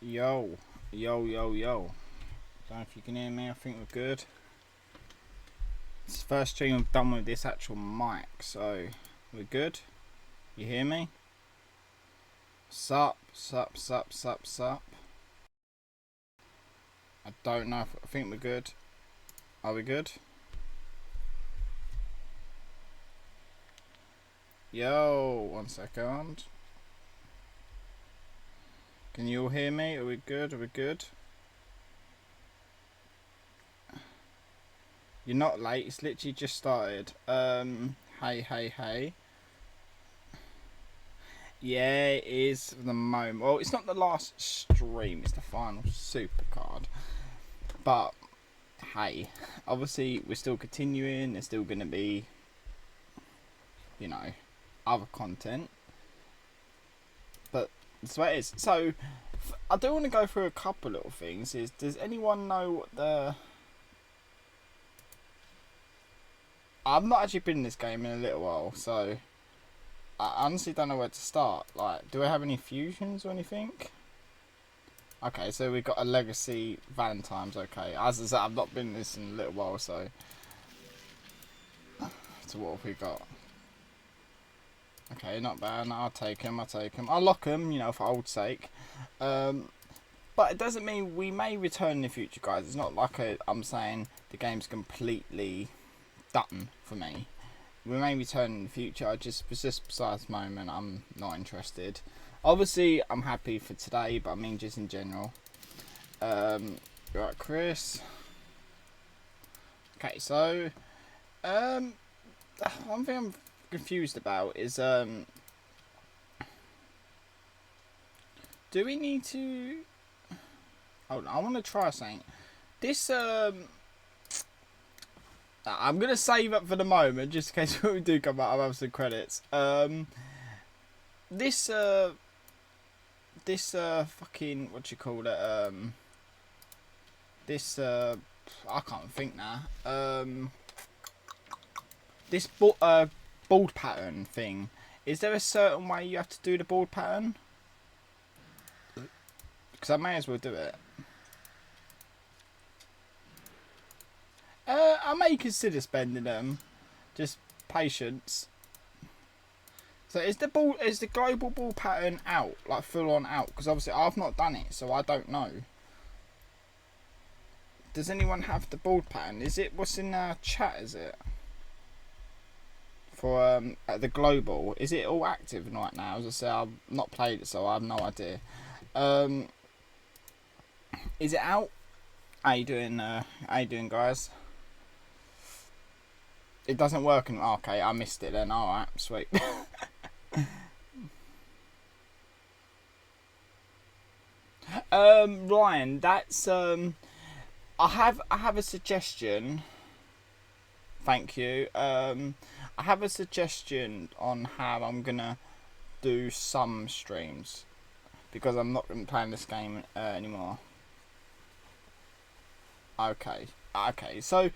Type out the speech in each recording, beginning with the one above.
Yo, yo. Don't know if you can hear me. I think we're good. It's the first stream I've done with this actual mic, so we're good. You hear me? Sup. I don't know if I think we're good. Are we good? Yo, 1 second. Can you all hear me? Are we good? Are we good? You're not late. It's literally just started. Hey. Yeah, it is for the moment. Well, it's not the last stream. It's the final SUPERCARD. But, hey. Obviously, we're still continuing. There's still going to be, you know, other content. But that's what it is. So, I do want to go through a couple little things. Does anyone know what the... I've not actually been in this game in a little while, so I honestly don't know where to start. Like, do I have any fusions or anything? Okay, so we've got a legacy Valentine's. Okay, as I said, I've not been in this in a little while, so what have we got? Okay, not bad. I'll take him. I'll lock him, you know, for old sake. But it doesn't mean we may return in the future, guys. It's not like I'm saying the game's completely done for me. We may return in the future. Just besides the moment, I'm not interested. Obviously, I'm happy for today, but I mean just in general. Right, Chris. Okay, so one thing I'm confused about is do we need to... Hold on, I want to try something. This I'm gonna save up for the moment, just in case we do come out. I'll have some credits. This fucking, what you call it? This I can't think now. This board pattern thing. Is there a certain way you have to do the board pattern? Because I may as well do it. I may consider spending them. Just patience. So is the global ball pattern out, like full on out? Because obviously I've not done it, so I don't know. Does anyone have the board pattern? Is it what's in our chat? Is it for the global? Is it all active right now? As I say, I've not played it, so I have no idea. Is it out? How you doing? Guys? It doesn't work. And okay, I missed it then. All right, sweet. Ryan, that's I have a suggestion. Thank you. I have a suggestion on how I'm gonna do some streams because I'm not playing this game anymore. Okay. So.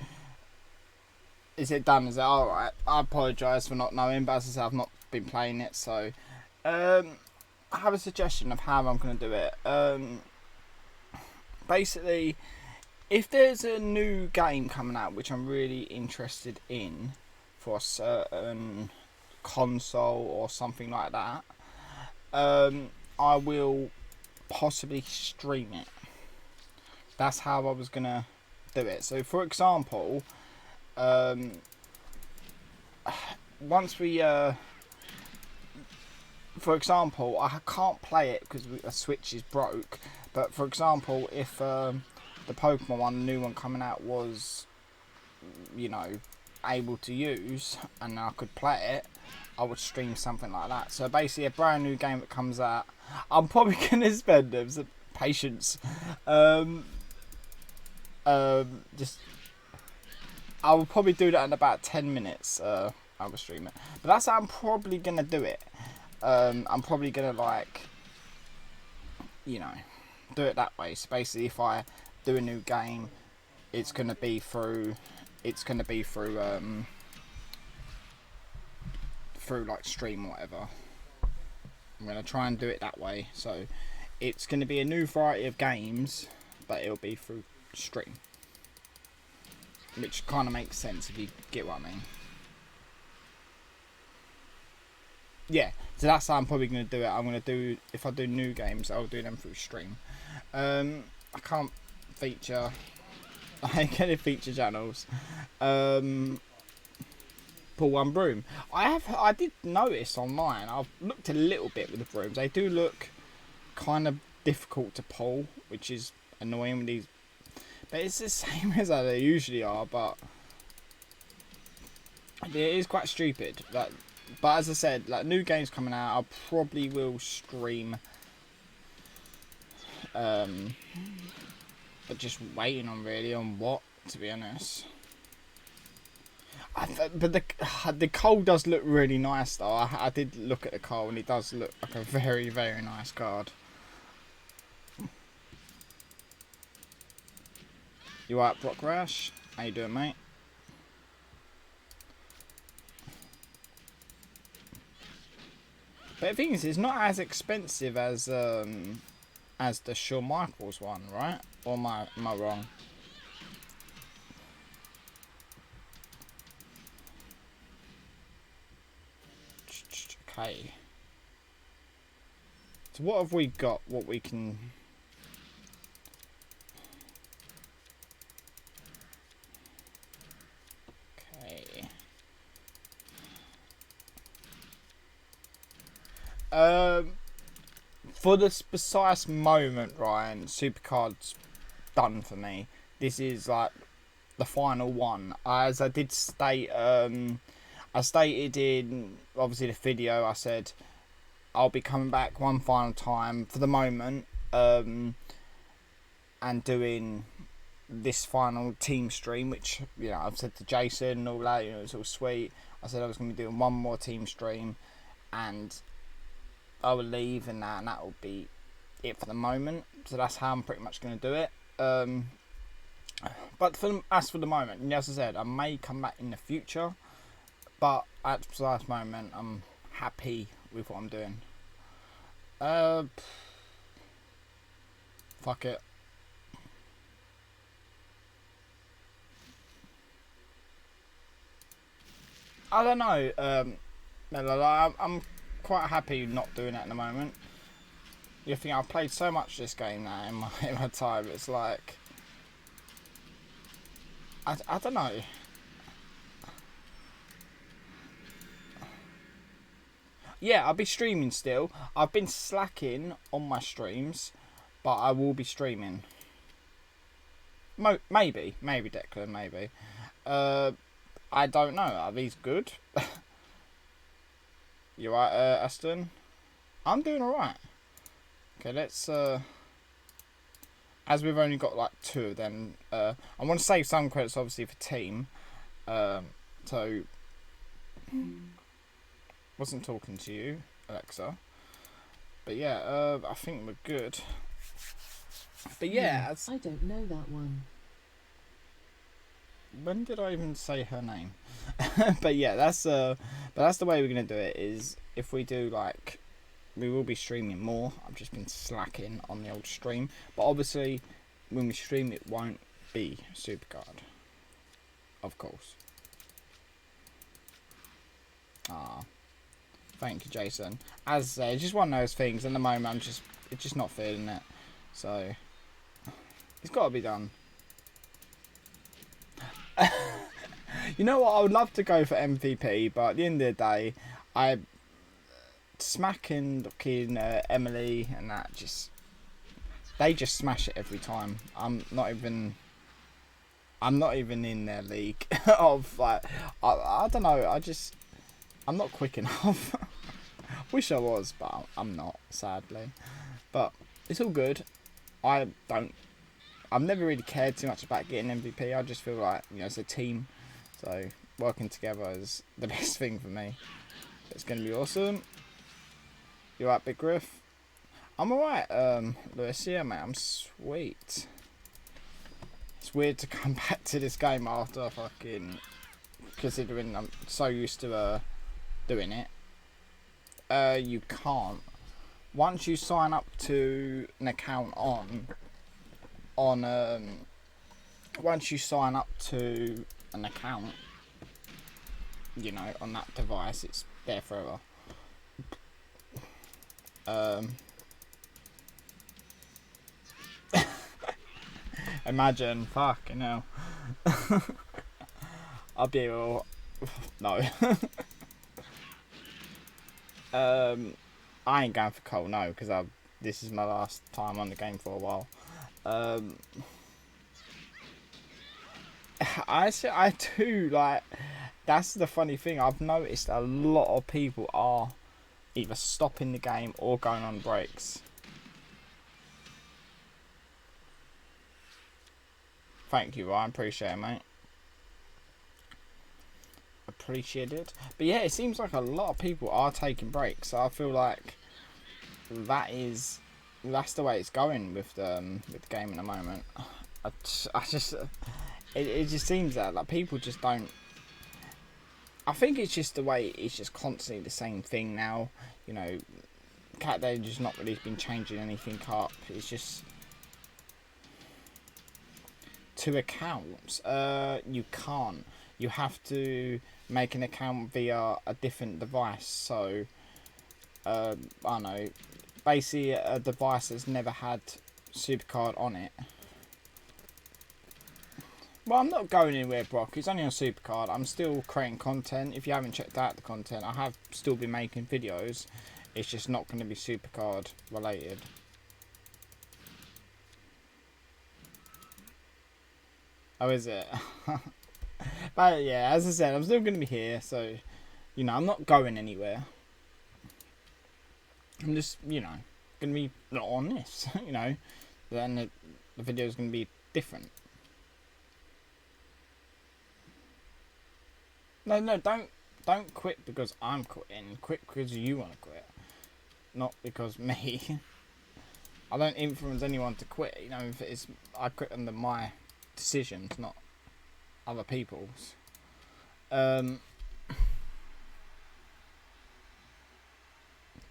Is it done? Is it alright? I apologise for not knowing, but as I said, I've not been playing it, so I have a suggestion of how I'm going to do it. Basically, if there's a new game coming out which I'm really interested in for a certain console or something like that, I will possibly stream it. That's how I was going to do it. So, for example... once we for example, I can't play it because the Switch is broke, but for example, if the Pokemon one, the new one coming out, was, you know, able to use and I could play it, I would stream something like that. So basically, a brand new game that comes out, I'm probably gonna spend some patience. Just I will probably do that in about 10 minutes. I will stream it, but that's how I'm probably gonna do it. I'm probably gonna, like, you know, do it that way. So basically, if I do a new game, it's gonna be through like stream or whatever. I'm gonna try and do it that way. So it's going to be a new variety of games, but it'll be through stream. Which kind of makes sense if you get what I mean. Yeah, so that's how I'm probably going to do it. I'm going to do, if I do new games, I'll do them through stream. I can't feature, I ain't going to feature channels. Pull one broom. I did notice online, I've looked a little bit with the brooms. They do look kind of difficult to pull, which is annoying with these. But it's the same as how they usually are, but it is quite stupid. Like, but as I said, like new games coming out, I probably will stream. But just waiting on really on what, to be honest. But the coal does look really nice though. I did look at the coal and it does look like a very, very nice card. You right, Brock Rash? How you doing, mate? But the thing is, it's not as expensive as the Shawn Michaels one, right? Or am I wrong? Okay. So what have we got? What we can... Okay. For this precise moment, Ryan, Supercard's done for me. This is like the final one. As I did state, I stated in obviously the video, I said I'll be coming back one final time for the moment, and doing this final team stream, which, you know, I've said to Jason and all that, you know, it's all sweet. I said I was going to be doing one more team stream, and I will leave, and that will be it for the moment. So that's how I'm pretty much going to do it. But as for the moment, as I said, I may come back in the future, but at the precise moment, I'm happy with what I'm doing. Fuck it. I don't know. I'm quite happy not doing it at the moment. You think I've played so much this game now in my time. It's like I don't know. Yeah, I'll be streaming still. I've been slacking on my streams, but I will be streaming. Maybe Declan, maybe. I don't know. Are these good? You right, Aston? I'm doing alright. Okay, let's, as we've only got like 2 of them, I want to save some credits obviously for team. So, wasn't talking to you, Alexa. But yeah, I think we're good. But yeah, I don't know that one. When did I even say her name? But yeah, that's the way we're gonna do it. Is if we do, like, we will be streaming more. I've just been slacking on the old stream, but obviously when we stream it won't be Supercard, of course. Thank you, Jason. As I say, it's just one of those things. At the moment, it's just not feeling it, so it's got to be done. You know what? I would love to go for MVP, but at the end of the day, I'm smacking Emily and that. They just smash it every time. I'm not even in their league of, like, I don't know. I'm not quick enough. Wish I was, but I'm not, sadly. But it's all good. I've never really cared too much about getting MVP. I just feel like, you know, it's a team, so working together is the best thing for me. It's going to be awesome. You alright, Big Griff? I'm alright, Lewis. Yeah, mate, I'm sweet. It's weird to come back to this game after fucking, considering I'm so used to doing it. You can't. once you sign up to an account on once you sign up to an account, you know, on that device, it's there forever. Imagine, fucking hell. I'll be able, no. I ain't going for Cole, no, because this is my last time on the game for a while. I do, like, that's the funny thing. I've noticed a lot of people are either stopping the game or going on breaks. Thank you, Ryan. Appreciate it, mate. Appreciate it. But yeah, it seems like a lot of people are taking breaks. So I feel like that's the way it's going with the game at the moment. It just seems that like people just don't. I think it's just the way it's just constantly the same thing now. You know, they've just not really been changing anything up. It's just 2 accounts. You can't. You have to make an account via a different device. So I don't know. Basically, a device that's never had SUPERCARD on it. Well, I'm not going anywhere, Brock. It's only on SUPERCARD. I'm still creating content. If you haven't checked out the content, I have still been making videos. It's just not going to be SUPERCARD related. Oh, is it? But yeah, as I said, I'm still going to be here. So, you know, I'm not going anywhere. I'm just, you know, going to be not on this. You know, then the video is going to be different. No, don't quit because I'm quitting. Quit because you want to quit, not because me. I don't influence anyone to quit. You know, if I quit under my decisions, not other people's.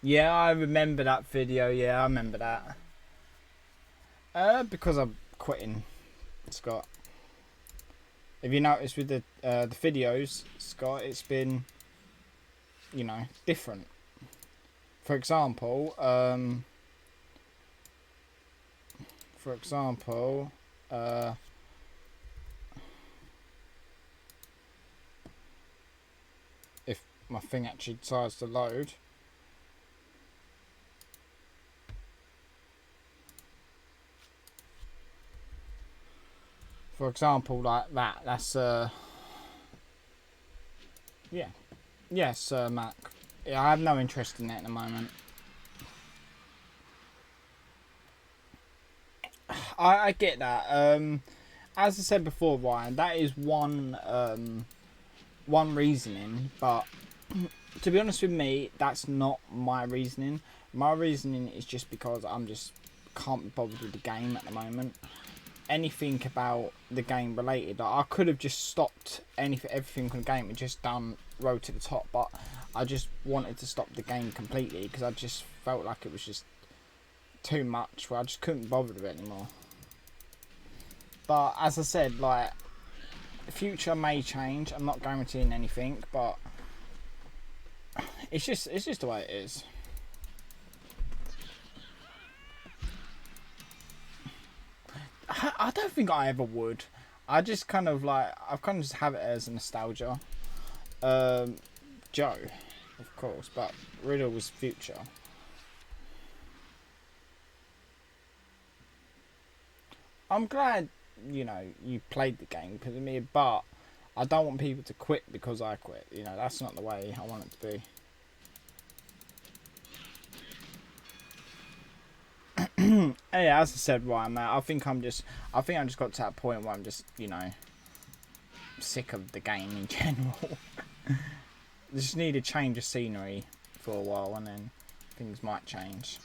Yeah, I remember that video. Yeah, I remember that. Because I'm quitting, Scott. If you notice with the videos, Scott, it's been, you know, different. For example, if my thing actually decides to load. For example, like that. That's yeah. Yes, Mac. Yeah, I have no interest in it at the moment. I get that. As I said before, Ryan, that is one reasoning, but to be honest with me, that's not my reasoning. My reasoning is just because I'm just can't be bothered with the game at the moment. Anything about the game related, I could have just stopped everything from the game and just done road to the top, but I just wanted to stop the game completely because I just felt like it was just too much where I just couldn't bother with it anymore. But as I said, like, the future may change. I'm not guaranteeing anything, but it's just the way it is. I don't think I ever would. I just kind of like, I've kind of just have it as a nostalgia. Joe, of course, but Riddle was future. I'm glad, you know, you played the game because of me, but I don't want people to quit because I quit. You know, that's not the way I want it to be. Yeah, as I said, Ryan, mate, I think I just got to that point where I'm just, you know, sick of the game in general. Just need a change of scenery for a while, and then things might change.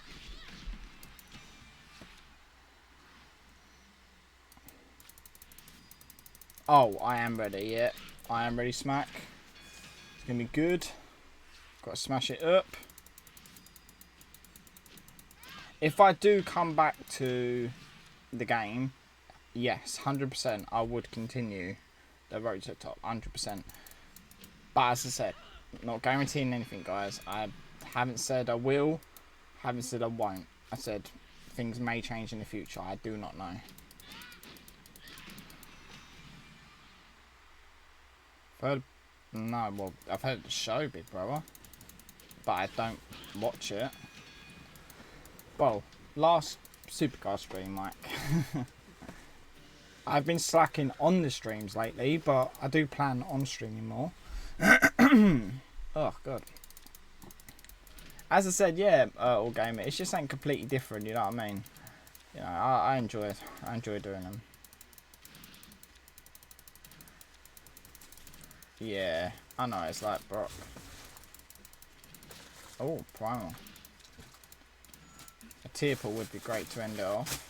Oh, I am ready. Yeah, I am ready. Smack. It's gonna be good. Got to smash it up. If I do come back to the game, yes, 100%, I would continue the road to the top, 100%. But as I said, not guaranteeing anything, guys. I haven't said I will, haven't said I won't. I said things may change in the future. I do not know. No, well, I've heard the show, big brother, but I don't watch it. Well, last SUPERCARD stream, Mike. I've been slacking on the streams lately, but I do plan on streaming more. Oh, God. As I said, yeah, All Gamer, it's just something completely different, you know what I mean? You know, I enjoy it. I enjoy doing them. Yeah, I know, it's like Brock. Oh, primal. A tier pull would be great to end it off.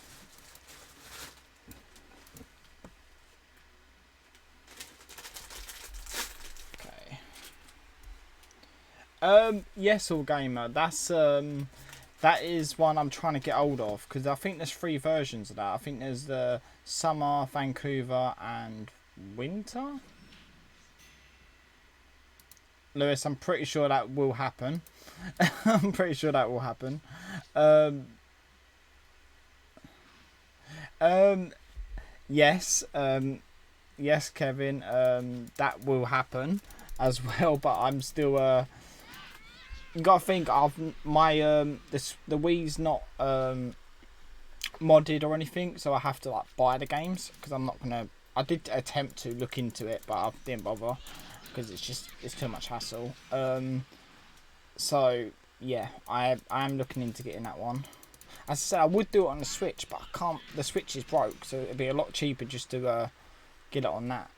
Yes, All Gamer. That is one I'm trying to get hold of, because I think there's 3 versions of that. I think there's the summer, Vancouver, and winter. Lewis, I'm pretty sure that will happen. I'm pretty sure that will happen. Yes. Yes, Kevin. That will happen as well. But I'm still. You gotta think of my the Wii's not modded or anything, so I have to like buy the games, because I'm not gonna. I did attempt to look into it, but I didn't bother, because it's too much hassle. So yeah, I am looking into getting that one. As I said, I would do it on the Switch, but I can't. The Switch is broke, so it'd be a lot cheaper just to get it on that.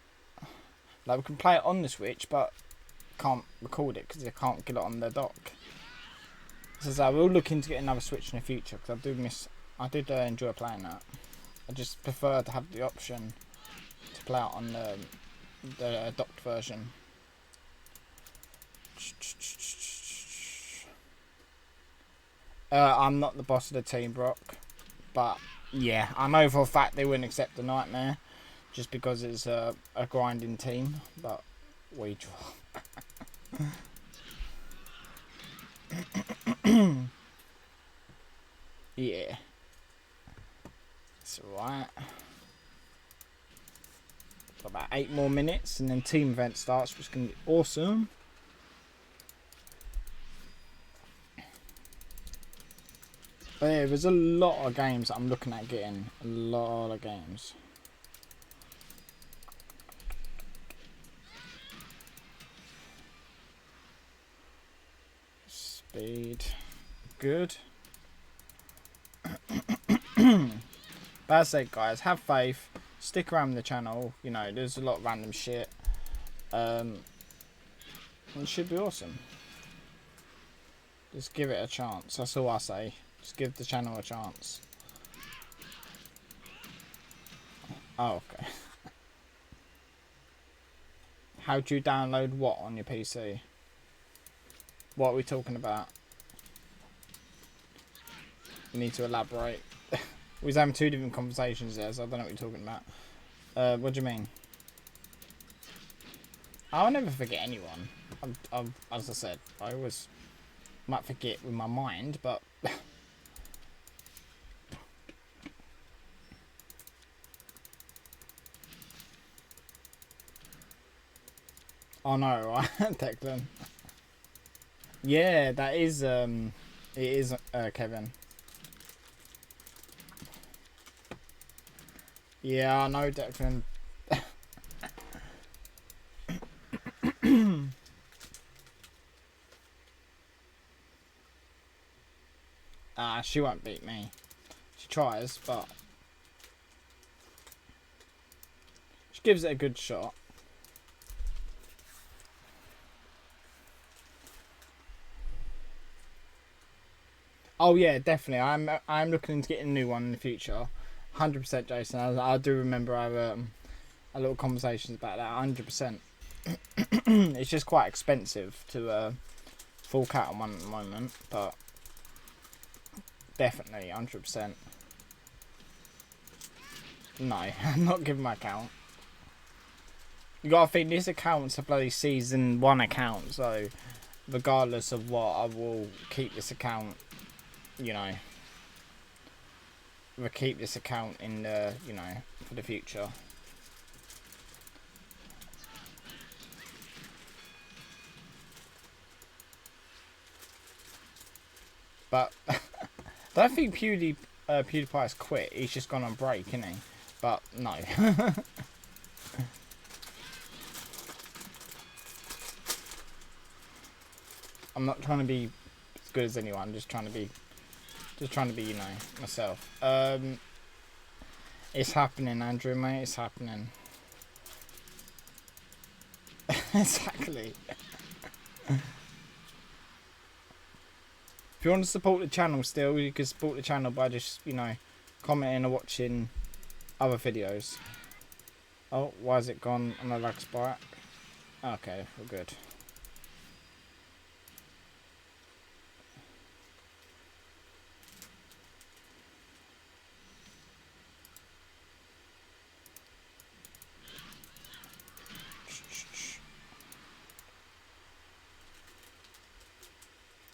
Like, we can play it on the Switch, but can't record it because I can't get it on the dock. So I will look into getting another Switch in the future, because I did enjoy playing that. I just prefer to have the option to play it on the docked version. I'm not the boss of the team, Brock, but yeah, I know for a fact they wouldn't accept the Nightmare just because it's a grinding team, but we draw. Yeah, it's alright. Got about 8 more minutes and then team event starts, which is going to be awesome. But yeah, there's a lot of games that I'm looking at getting. A lot of games. Speed. Good. But as I said, guys, have faith. Stick around the channel. You know, there's a lot of random shit. It should be awesome. Just give it a chance. That's all I say. Just give the channel a chance. Oh, okay. How do you download what on your PC? What are we talking about? You need to elaborate. We was having 2 different conversations there, so I don't know what you're talking about. What do you mean? I'll never forget anyone. As I said, I always might forget with my mind, but... Oh no, right, Declan. Yeah, that is, it is, Kevin. Yeah, I know, Declan. She won't beat me. She tries, but she gives it a good shot. Oh yeah, definitely. I'm looking into getting a new one in the future. 100%, Jason. I do remember I have a little conversations about that. 100%. It's just quite expensive to fork out on one at the moment, but Definitely, 100%. No, I'm not giving my account. You gotta think this account's a bloody season 1 account, so regardless of what, I will keep this account, you know. We'll keep this account in the, you know, for the future. But I don't think PewDiePie's quit. He's just gone on break, isn't he? But no. I'm not trying to be as good as anyone. I'm just trying to be, you know, myself. It's happening, Andrew, mate. It's happening. Exactly. If you want to support the channel still, you can support the channel by just, you know, commenting or watching other videos. Oh, why has it gone on a lag spike? Okay, we're good.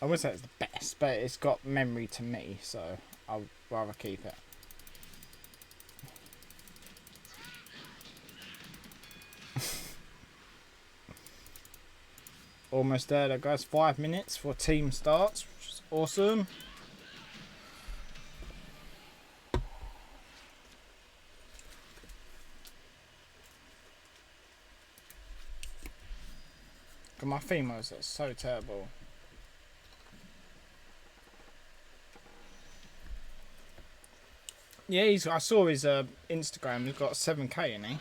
I wouldn't say it's the best, but it's got memory to me, so I'll rather keep it. Almost there, guys. 5 minutes for team starts, which is awesome. God, my females are so terrible. Yeah, I saw his Instagram. He's got 7K in he.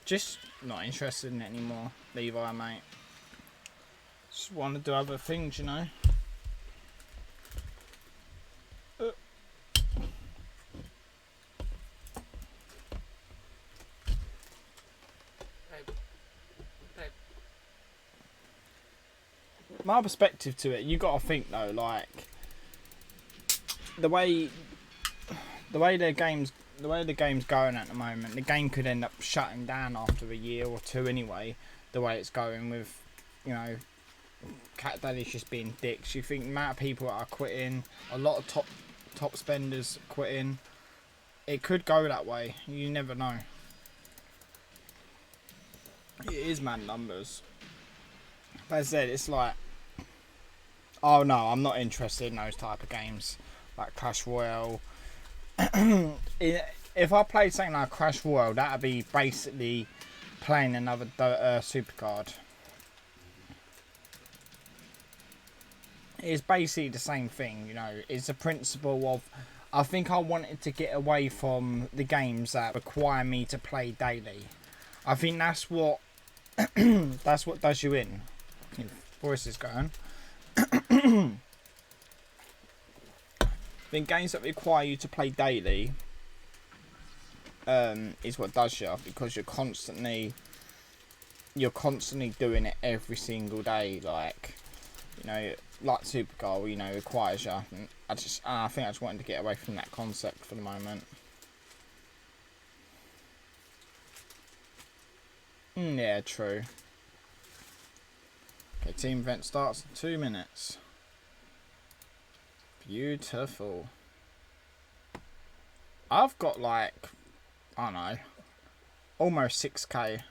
Just not interested in it anymore, Levi, mate. Just want to do other things, you know. My perspective to it, you got to think though, like the way the game's going at the moment, the game could end up shutting down after a year or two anyway. The way it's going with, you know, Cat Daddy's just being dicks. You think the amount of people that are quitting, a lot of top spenders quitting. It could go that way. You never know. It is mad numbers. But as I said, it's like, oh no, I'm not interested in those type of games like Clash Royale. If I played something like Clash Royale, that'd be basically playing another SUPERCARD. It's basically the same thing, you know. It's the principle of, I think I wanted to get away from the games that require me to play daily. I think that's what that's what does you in. Voice is going. I think games that require you to play daily is what does you, because you're constantly doing it every single day. Like, you know, like SUPERCARD, you know, requires you. I think I just wanted to get away from that concept for the moment. Yeah, true. Okay, team event starts in 2 minutes. Beautiful. I've got like, I don't know, almost 6K.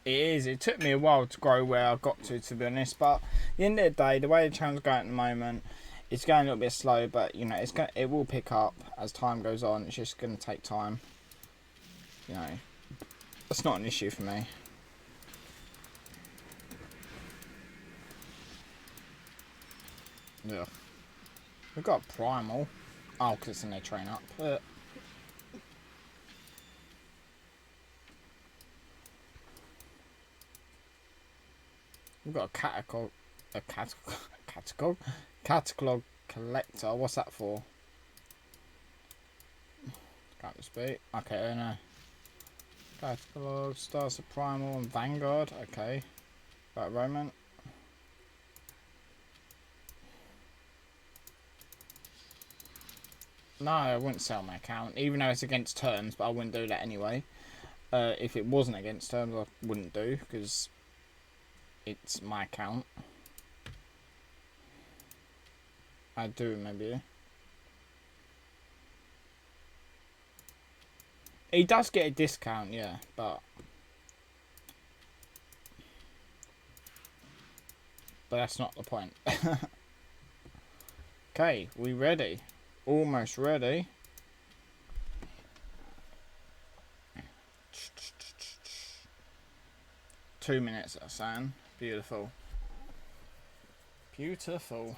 It is. It took me a while to grow where I got to be honest. But at the end of the day, the way the channel's going at the moment, it's going a little bit slow. But you know, it will pick up as time goes on. It's just going to take time. You know, that's not an issue for me. Yeah. We've got Primal. Oh, because it's in their train up. We've got a catalog collector. What's that for? Can't speak. Okay, no. Catalog, Stars of Primal and Vanguard. Okay. Right, Roman. No, I wouldn't sell my account, even though it's against terms, but I wouldn't do that anyway. If it wasn't against terms, I wouldn't do, because it's my account. I do remember you. He does get a discount, yeah, but that's not the point. Okay, we ready? Almost ready. Two minutes, that's saying. Beautiful. Beautiful.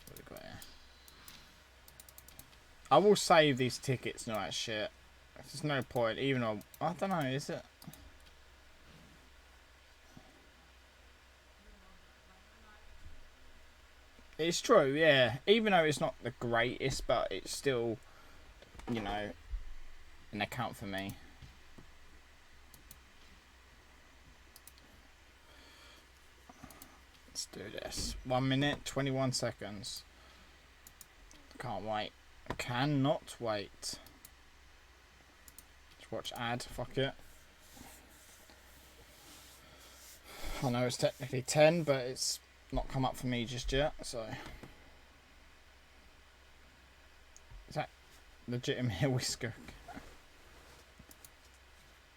What we got here? I will save these tickets, no that shit. There's no point, even though I don't know, is it? It's true, yeah. Even though it's not the greatest, but it's still, you know, an account for me. Let's do this. 1 minute, 21 seconds. Can't wait. I cannot wait. Let's watch ad. Fuck it. I know it's technically 10, but it's not come up for me just yet, so. Is that legitimate whisker?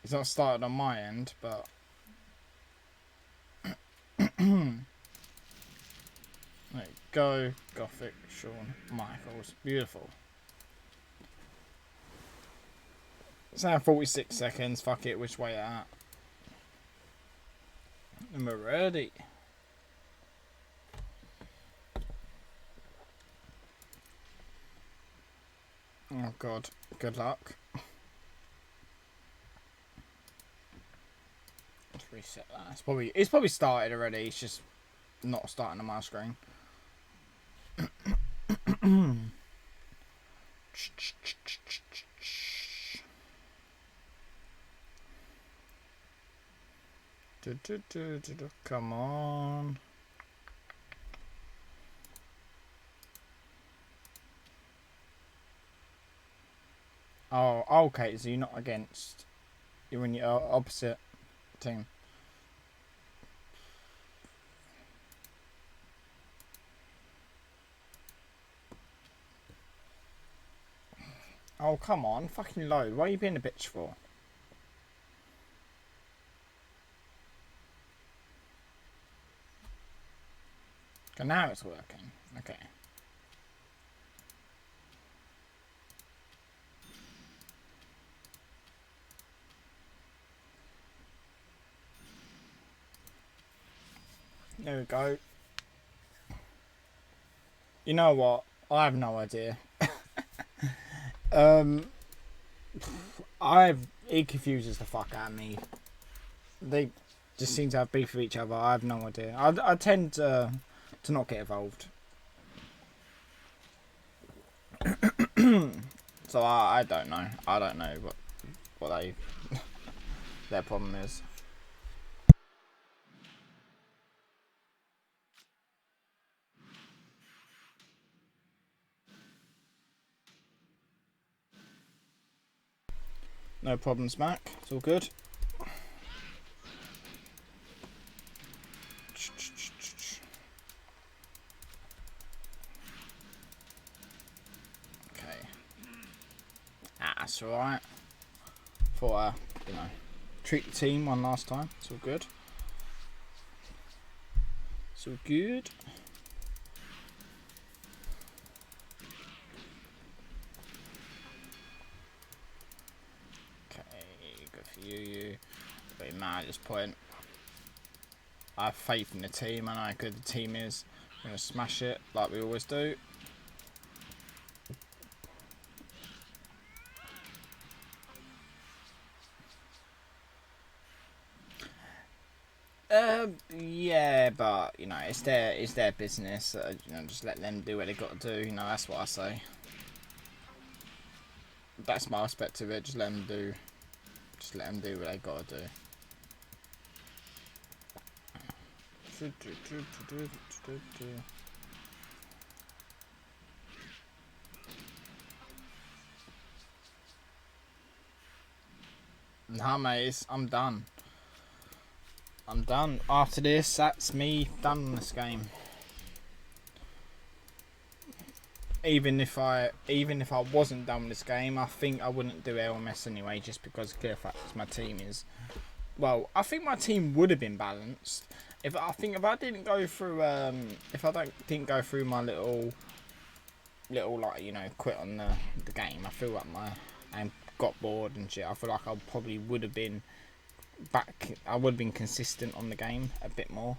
It's not started on my end, but. There you go. Gothic, Shawn Michaels. Beautiful. It's now 46 seconds. Fuck it. Which way at? And we're ready. Oh god. Good luck. Let's reset that. It's probably started already. It's just not starting on my screen. Come on. Oh, okay, so you're not against. You're in your opposite team. Oh, come on. Fucking load. What are you being a bitch for? Okay, now it's working. Okay. There we go. You know what? I have no idea. He confuses the fuck out of me. They just seem to have beef with each other. I have no idea. I tend to not get involved. So I don't know. I don't know what their problem is. No problems, Mac. It's all good. Okay. That's alright. Thought you know, treat the team one last time. It's all good. It's all good. You pretty mad at this point. I have faith in the team. I know how good the team is. We're going to smash it like we always do. Yeah, but you know, it's their business. You know, just let them do what they got to do. You know, that's what I say. That's my aspect of it. Just let them do Just let them do what they gotta do. Nah, mate, I'm done. I'm done. After this, that's me done on this game. Even if I wasn't done with this game, I think I wouldn't do LMS anyway, just because the clear fact is my team is. Well, I think my team would have been balanced if I didn't go through didn't go through my little like, you know, quit on the game. I feel like I got bored and shit. I feel like I probably would have been back. I would have been consistent on the game a bit more.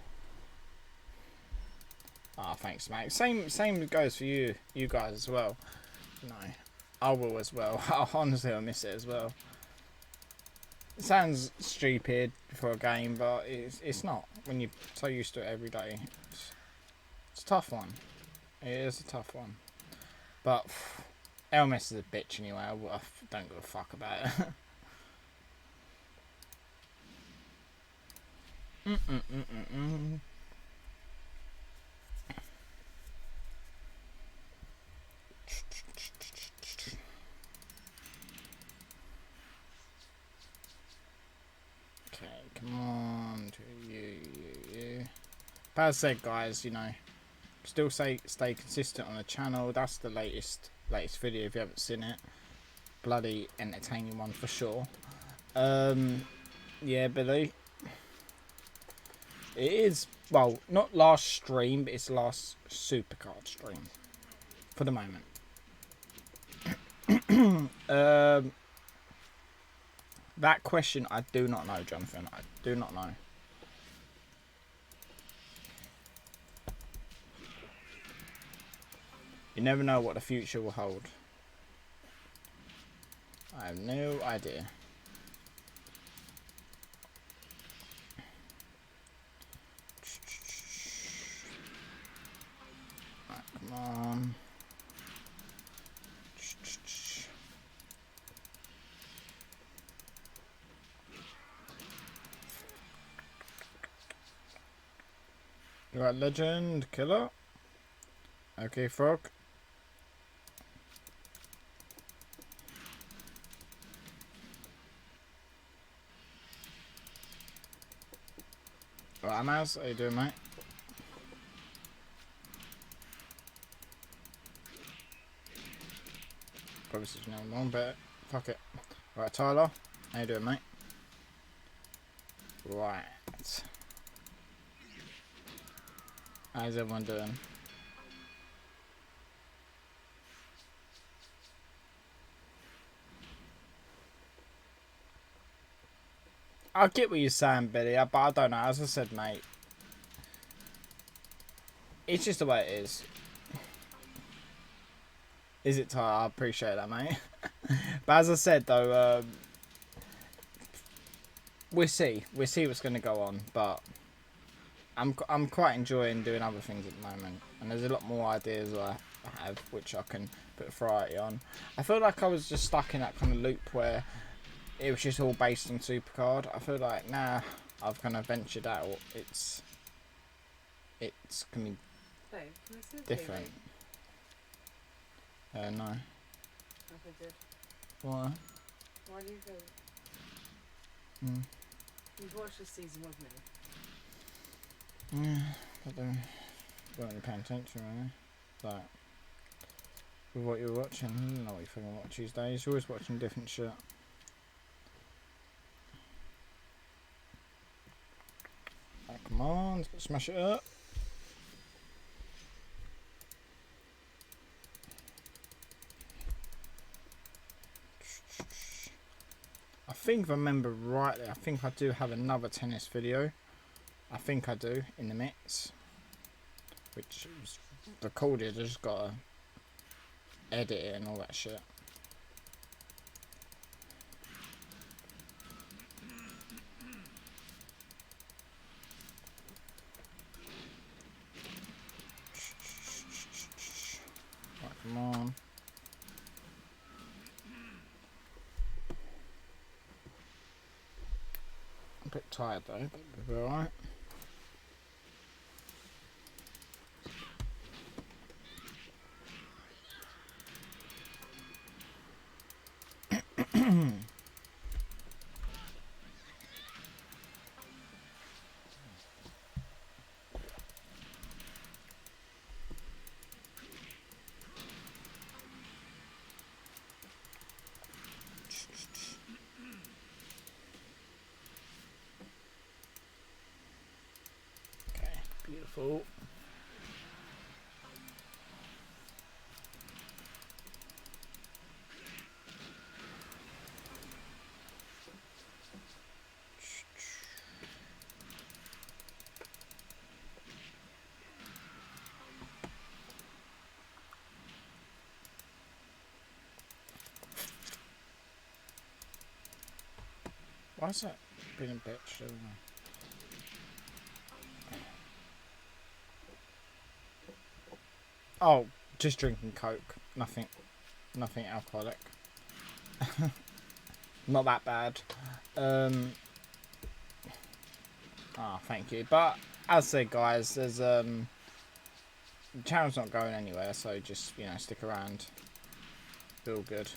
Ah, oh, thanks, mate. Same goes for you guys as well. No, I will as well. Honestly, I'll miss it as well. It sounds stupid for a game, but it's not. When you're so used to it every day, it's a tough one. It is a tough one. But LMS is a bitch anyway. I don't give a fuck about it. Come on to you. But as I said, guys, you know, still stay consistent on the channel. That's the latest video if you haven't seen it. Bloody entertaining one for sure. Yeah, Billy. It is, well, not last stream, but it's last SUPERCARD stream for the moment. That question, I do not know, Jonathan. I do not know. You never know what the future will hold. I have no idea. Right, come on. You are legend killer. Okay, frog. Right, Amaz, how you doing, mate? Probably such no one, but fuck it. Right, Tyler, how you doing, mate? Right. How's everyone doing? I get what you're saying, Billy, but I don't know. As I said, mate, it's just the way it is. Is it, Tyler? I appreciate that, mate. But as I said, though, we'll see. We'll see what's going to go on, but I'm quite enjoying doing other things at the moment, and there's a lot more ideas I have which I can put variety on. I feel like I was just stuck in that kind of loop where it was just all based on SUPERCARD. I feel like now I've kind of ventured out. It's gonna be different. No. Nothing good. Why? Why do you go? You've watched this season with me. Yeah, but they weren't paying attention, really. Like, with what you were watching, I don't know what you fucking watch these days. You're always watching different shit. Right, come on, let's smash it up. I think if I remember rightly, I think I do have another tennis video. I think I do in the mix, which is recorded. I just gotta edit it and all that shit. Right, come on. bit tired though, but we'll be alright. Beautiful. Why is that being a bitch? I don't know. Oh, just drinking Coke. Nothing alcoholic. Not that bad. Thank you. But as I said, guys, there's the channel's not going anywhere, so just stick around. Feel good.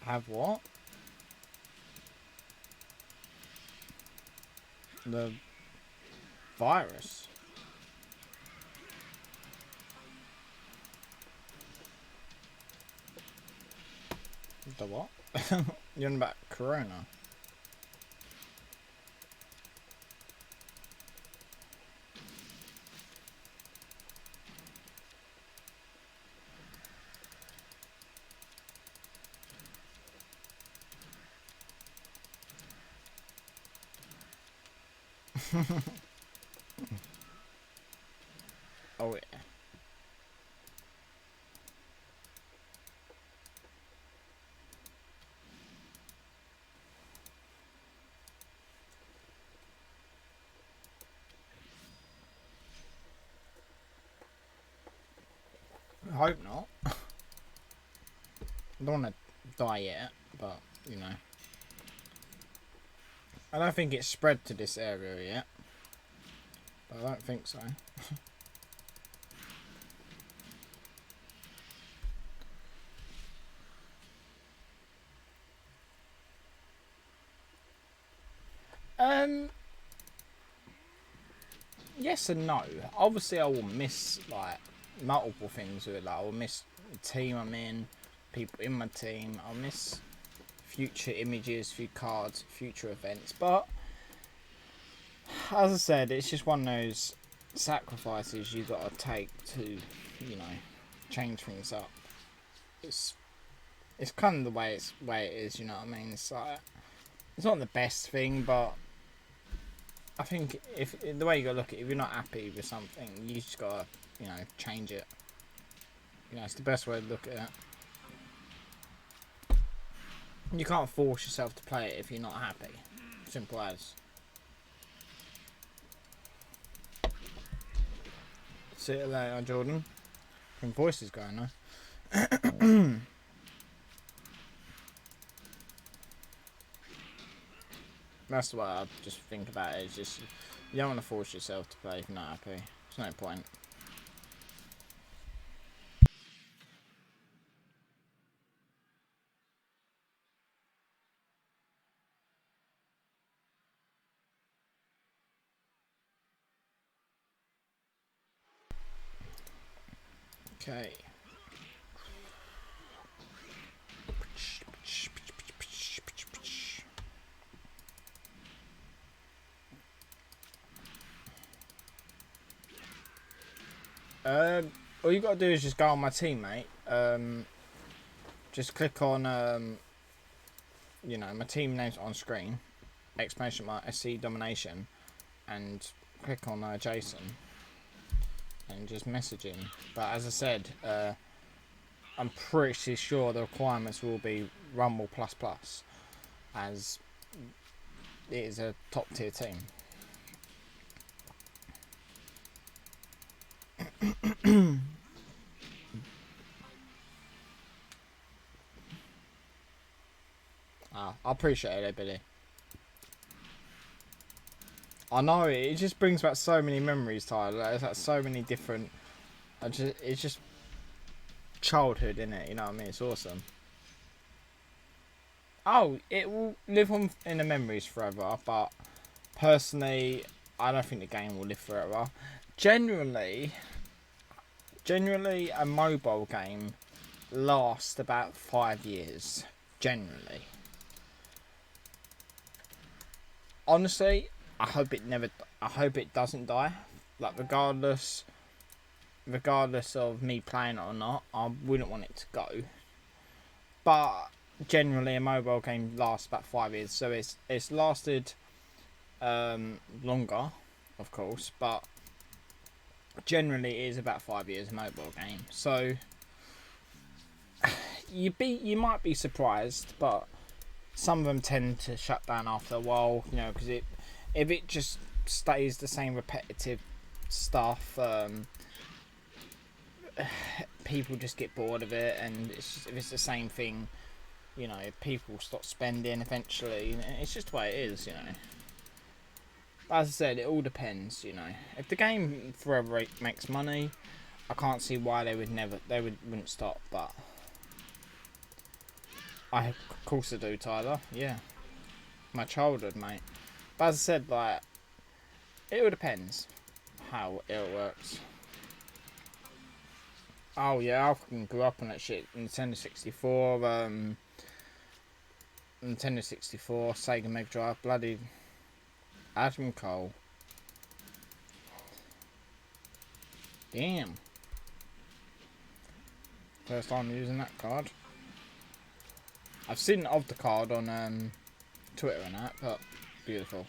Have what? The virus. The what? You're on about Corona. Oh yeah. I hope not. I don't want to die yet, but I don't think it's spread to this area yet. But I don't think so. Yes and no. Obviously, I will miss like multiple things with it. Like I will miss the team I'm in, people in my team. I'll miss future images, future cards, future events. But as I said, it's just one of those sacrifices you got to take to, change things up. It's kind of the way it is. You know what I mean? It's like it's not the best thing, but I think if the way you gotta look at it, if you're not happy with something, you just gotta, change it. It's the best way to look at it. You can't force yourself to play it if you're not happy. Simple as. See you later, Jordan. Some voices going on. That's what I just think about it. It's just you don't want to force yourself to play if you're not happy. There's no point. Okay. All you gotta do is just go on my teammate. Just click on my team name's on screen, exclamation mark SC Domination, and click on Jason, and just message him. But as I said, I'm pretty sure the requirements will be Rumble ++, as it is a top tier team. I appreciate it, Billy. I know it just brings back so many memories, Tyler. It's like so many different. It's just childhood, innit? You know what I mean? It's awesome. Oh, it will live on in the memories forever, but personally, I don't think the game will live forever. Generally, a mobile game lasts about 5 years. Generally. Honestly, I hope it doesn't die. Like regardless of me playing it or not, I wouldn't want it to go. But generally, a mobile game lasts about 5 years, so it's lasted longer, of course, but generally it is about 5 years a mobile game. So you might be surprised, but some of them tend to shut down after a while, you know, because if it just stays the same repetitive stuff, people just get bored of it, and if it's the same thing, you know, people stop spending eventually. It's just the way it is, you know. As I said, it all depends, you know. If the game forever makes money, I can't see why they wouldn't stop. But of course I do, Tyler. Yeah, my childhood, mate. But as I said, like, it all depends how it works. Oh yeah, I fucking grew up on that shit. Nintendo 64, Sega Mega Drive, bloody Adam Cole. Damn. First time using that card. I've seen of the card on Twitter and that, but beautiful.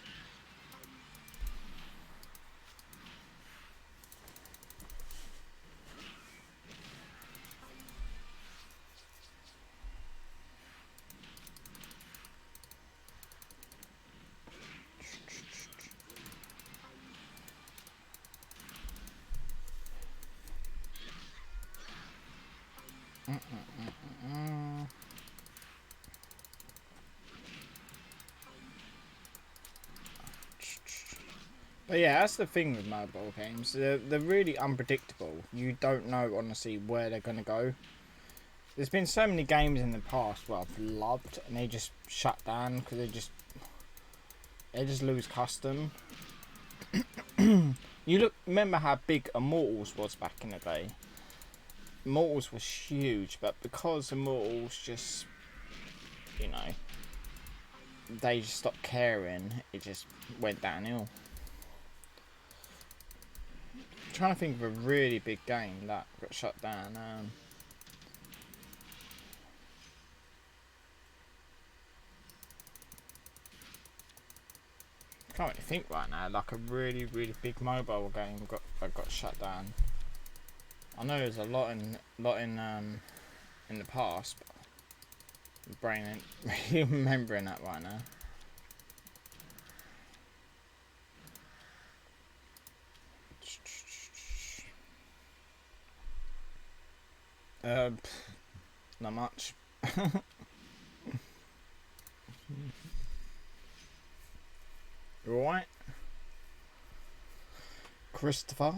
But yeah, that's the thing with mobile games. They're really unpredictable. You don't know, honestly, where they're going to go. There's been so many games in the past where I've loved, and they just shut down because they just lose custom. Remember how big Immortals was back in the day? Immortals was huge, but because Immortals just, you know, they just stopped caring, it just went downhill. I'm trying to think of a really big game that got shut down. I can't really think right now. Like a really, really big mobile game that got shut down. I know there's a lot in the past, but my brain ain't really remembering that right now. Not much. Right, Christopher.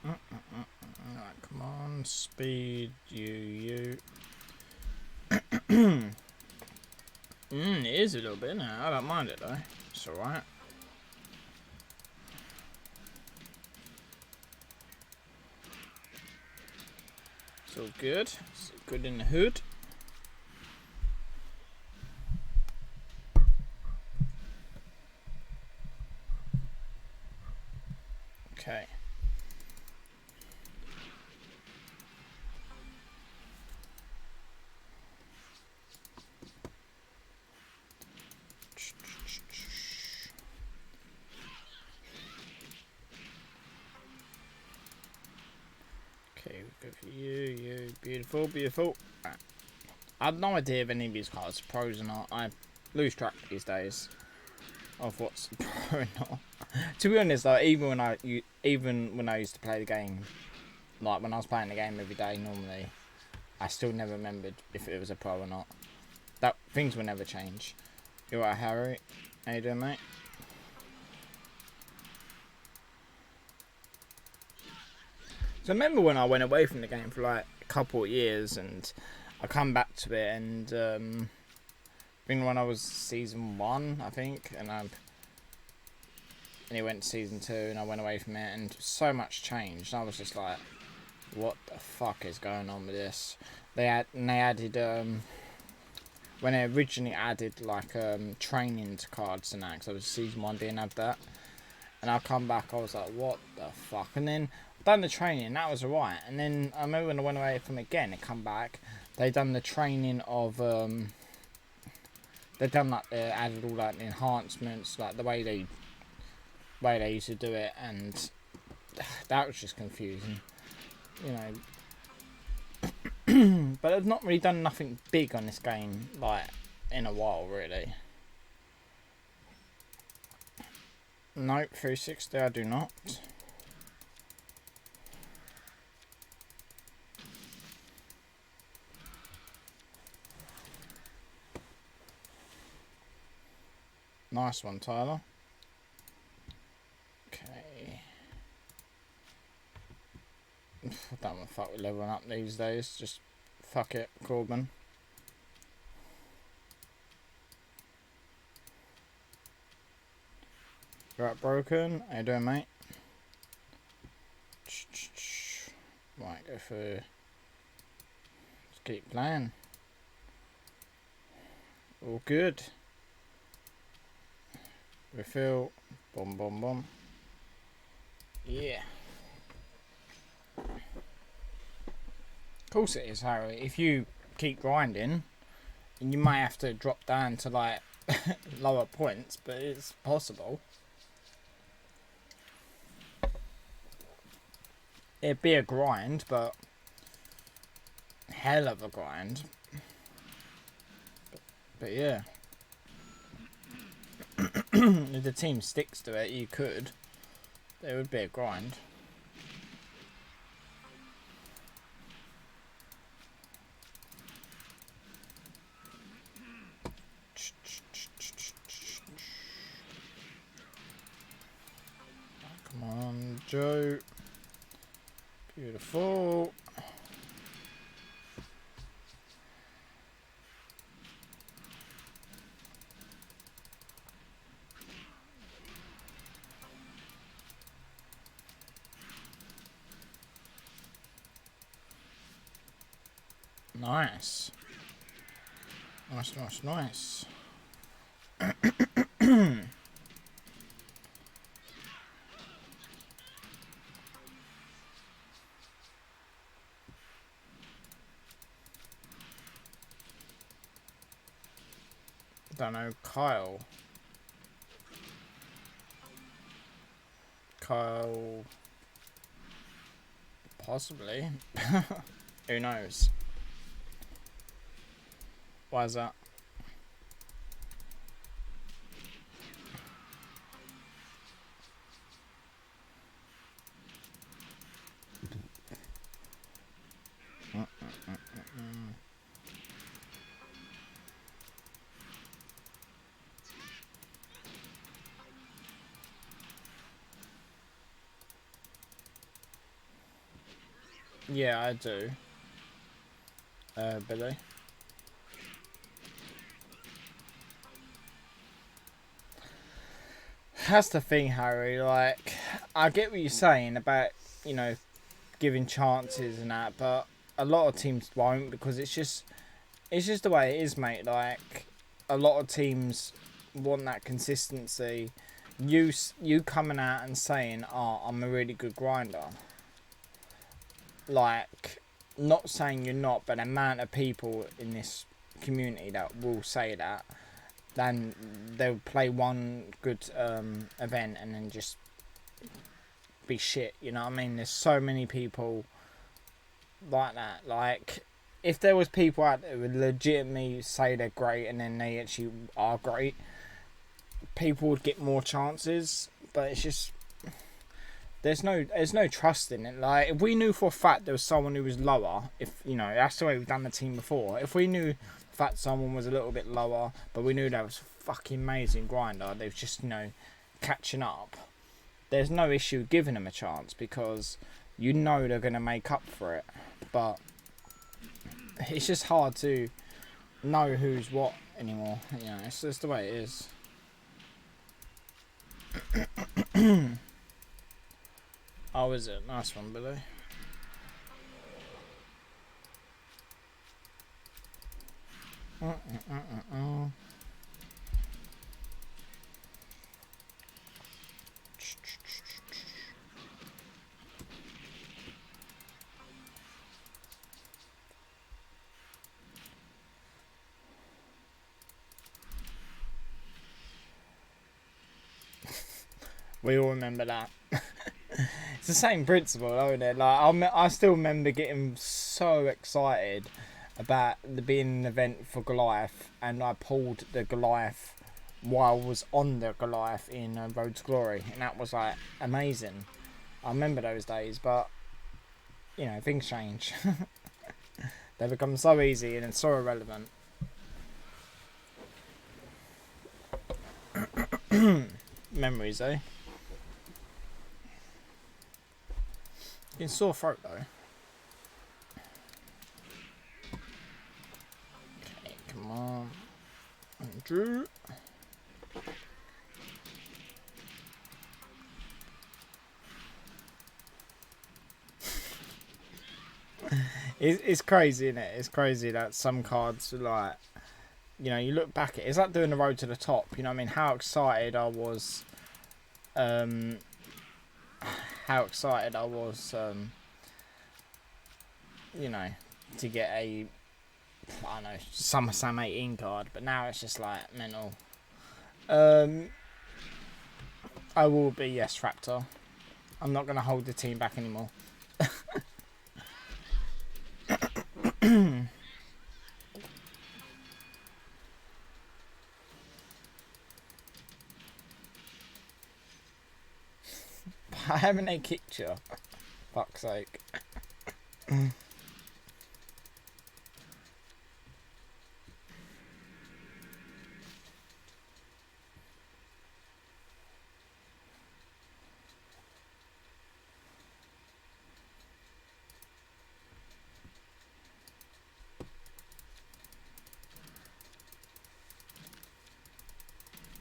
Alright, come on, speed, you. It is a little bit now. I don't mind it though. It's alright. It's all good. It's good in the hood. Okay. Good for you, you. Beautiful, beautiful. Right. I have no idea if any of these cards are pros or not. I lose track these days of what's pro or not. To be honest, like, even when I used to play the game, like when I was playing the game every day normally, I still never remembered if it was a pro or not. That things will never change. You alright, Harry? How you doing, mate? So I remember when I went away from the game for like a couple of years, and I come back to it, and I think when I was season 1, I think, and it went to season 2, and I went away from it, and so much changed. I was just like, what the fuck is going on with this? They added when they originally added like training to cards and that, because I was season 1 didn't have that, and I come back, I was like, what the fuck? And then done the training, that was alright. And then I remember when I went away from it again, it come back, they done the training of they done like they added all like the enhancements, like the way they used to do it, and that was just confusing, you know. But they've not really done nothing big on this game like in a while, really. Nope, 360 I do not. Nice one, Tyler. Okay. I don't want to fuck with leveling up these days. Just fuck it, Corbin. You're up, Broken. How you doing, mate? Right, go for. Let's keep playing. All good. Refill. Boom, boom, boom. Yeah. Of course it is, Harry. If you keep grinding, and you may have to drop down to like lower points, but it's possible. It'd be a grind, but hell of a grind. But yeah. If the team sticks to it, you could. It would be a grind. Come on, Joe. Beautiful. Nice. Nice, nice, nice. Don't know, Kyle. Possibly. Who knows? Why is that? Yeah, I do. Billy. That's the thing, Harry. Like, I get what you're saying about, you know, giving chances and that, but a lot of teams won't, because it's just the way it is, mate. Like, a lot of teams want that consistency. You coming out and saying, "Oh, I'm a really good grinder." Like, not saying you're not, but the amount of people in this community that will say that, then they'll play one good event and then just be shit. You know what I mean? There's so many people like that. Like, if there was people out there who would legitimately say they're great and then they actually are great, people would get more chances. But it's just there's no trust in it. Like, if we knew for a fact there was someone who was lower, if you know, that's the way we've done the team before. If we knew the fact someone was a little bit lower, but we knew that was a fucking amazing grinder, they was just, you know, catching up. There's no issue giving them a chance because you know they're gonna make up for it. But it's just hard to know who's what anymore. You know, it's just the way it is. Oh, is it? Nice one, Billy. We all remember that. It's the same principle, isn't it? Like, I still remember getting so excited about there being an event for Goliath, and I pulled the Goliath while I was on the Goliath in Road to Glory, and that was like amazing. I remember those days, but you know, things change. They become so easy and so irrelevant. Memories, eh? You can sore throat though. Okay, come on. Andrew. It's crazy, isn't it? It's crazy that some cards are like, you know, you look back at it, it's like doing the road to the top. You know what I mean? How excited I was. How excited I was, you know, to get a, I don't know, SummerSlam 18 card, but now it's just like mental. I will be, yes, Raptor. I'm not going to hold the team back anymore. I haven't they kicked you? Fuck's sake.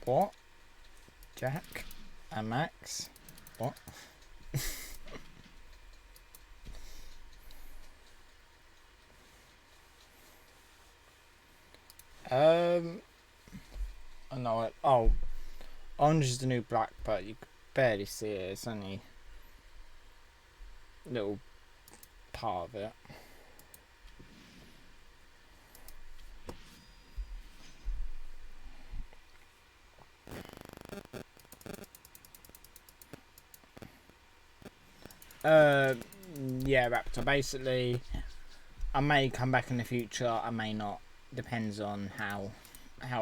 What? Jack? And Max? What? I know it. Oh, orange is the new black, but you can barely see it. It's only a little part of it. Yeah, Raptor. Basically, I may come back in the future. I may not. Depends on how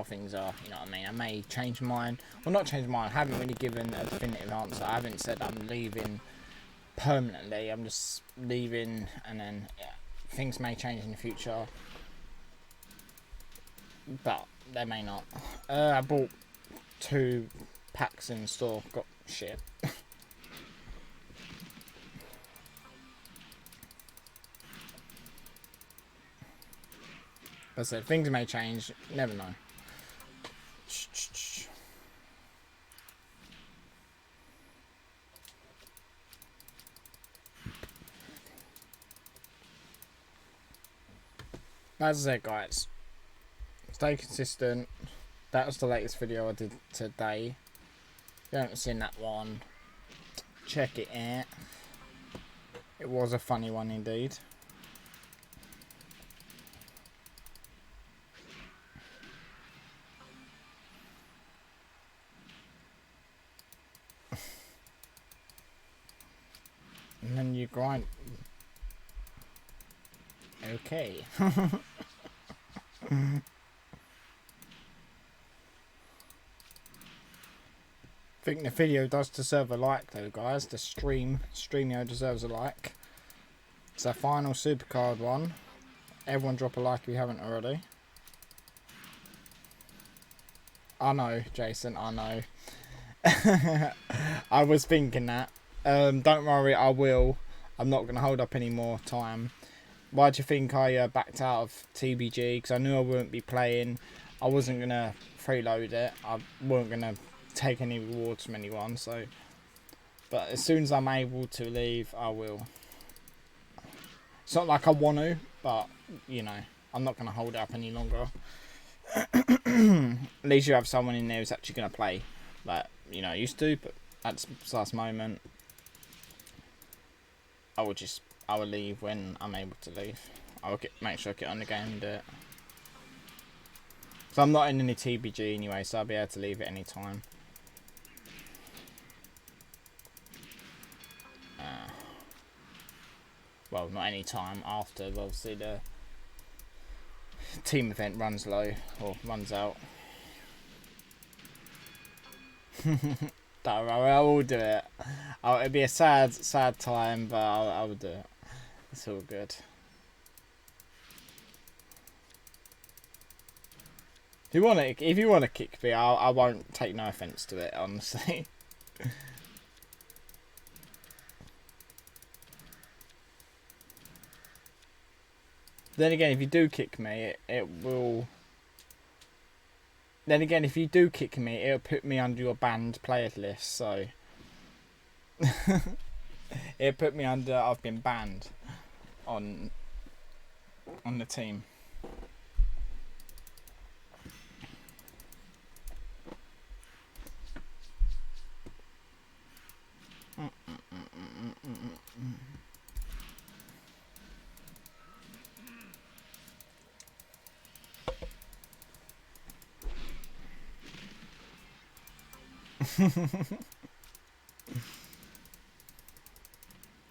things are. You know what I mean? I may change mine. Well, not change mine. I haven't really given a definitive answer. I haven't said I'm leaving permanently. I'm just leaving, and then yeah, things may change in the future, but they may not. I bought 2 packs in the store. Got shit. I said things may change. Never know. As I said, guys, stay consistent. That was the latest video I did today. If you haven't seen that one, check it out. It was a funny one indeed. And then you grind. Okay. I think the video does deserve a like though, guys. The streamio deserves a like. It's our final supercard one. Everyone drop a like if you haven't already. I know, Jason, I know. I was thinking that. Don't worry, I will. I'm not going to hold up any more time. Why do you think I backed out of TBG? Because I knew I wouldn't be playing. I wasn't going to freeload it. I wasn't going to take any rewards from anyone. So, but as soon as I'm able to leave, I will. It's not like I want to, but, you know, I'm not going to hold it up any longer. At least you have someone in there who's actually going to play. Like, you know, I used to, but at this last moment, I will leave when I'm able to leave. I will make sure I get on the game and do it. So I'm not in any TBG anyway, so I'll be able to leave at any time. Well, not any time after, obviously the team event runs low or runs out. Don't worry, I will do it. It'll be a sad time, but I will do it. It's all good. If you wanna kick me, I won't take no offence to it, honestly. Then again, if you do kick me, it will. Then again, if you do kick me, it'll put me under your banned players list. So it'll put me under. I've been banned on the team.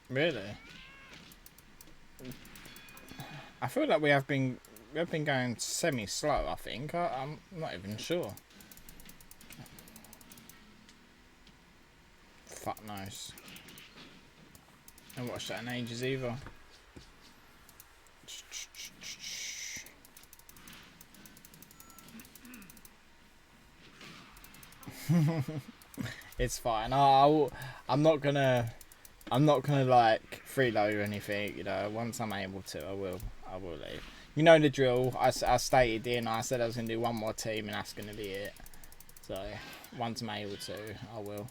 Really? I feel like we've been going semi-slow. I think I'm not even sure. Fuck knows. I haven't watched that in ages either. It's fine. I'm not gonna like freeload or anything. You know, once I'm able to, I will leave. You know the drill. I stated in. I said I was gonna do one more team, and that's gonna be it. So once I'm able to, I will.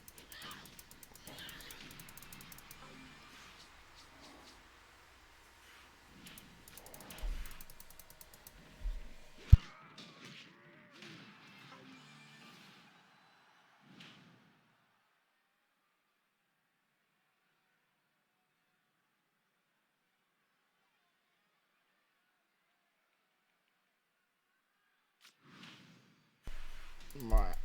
Right.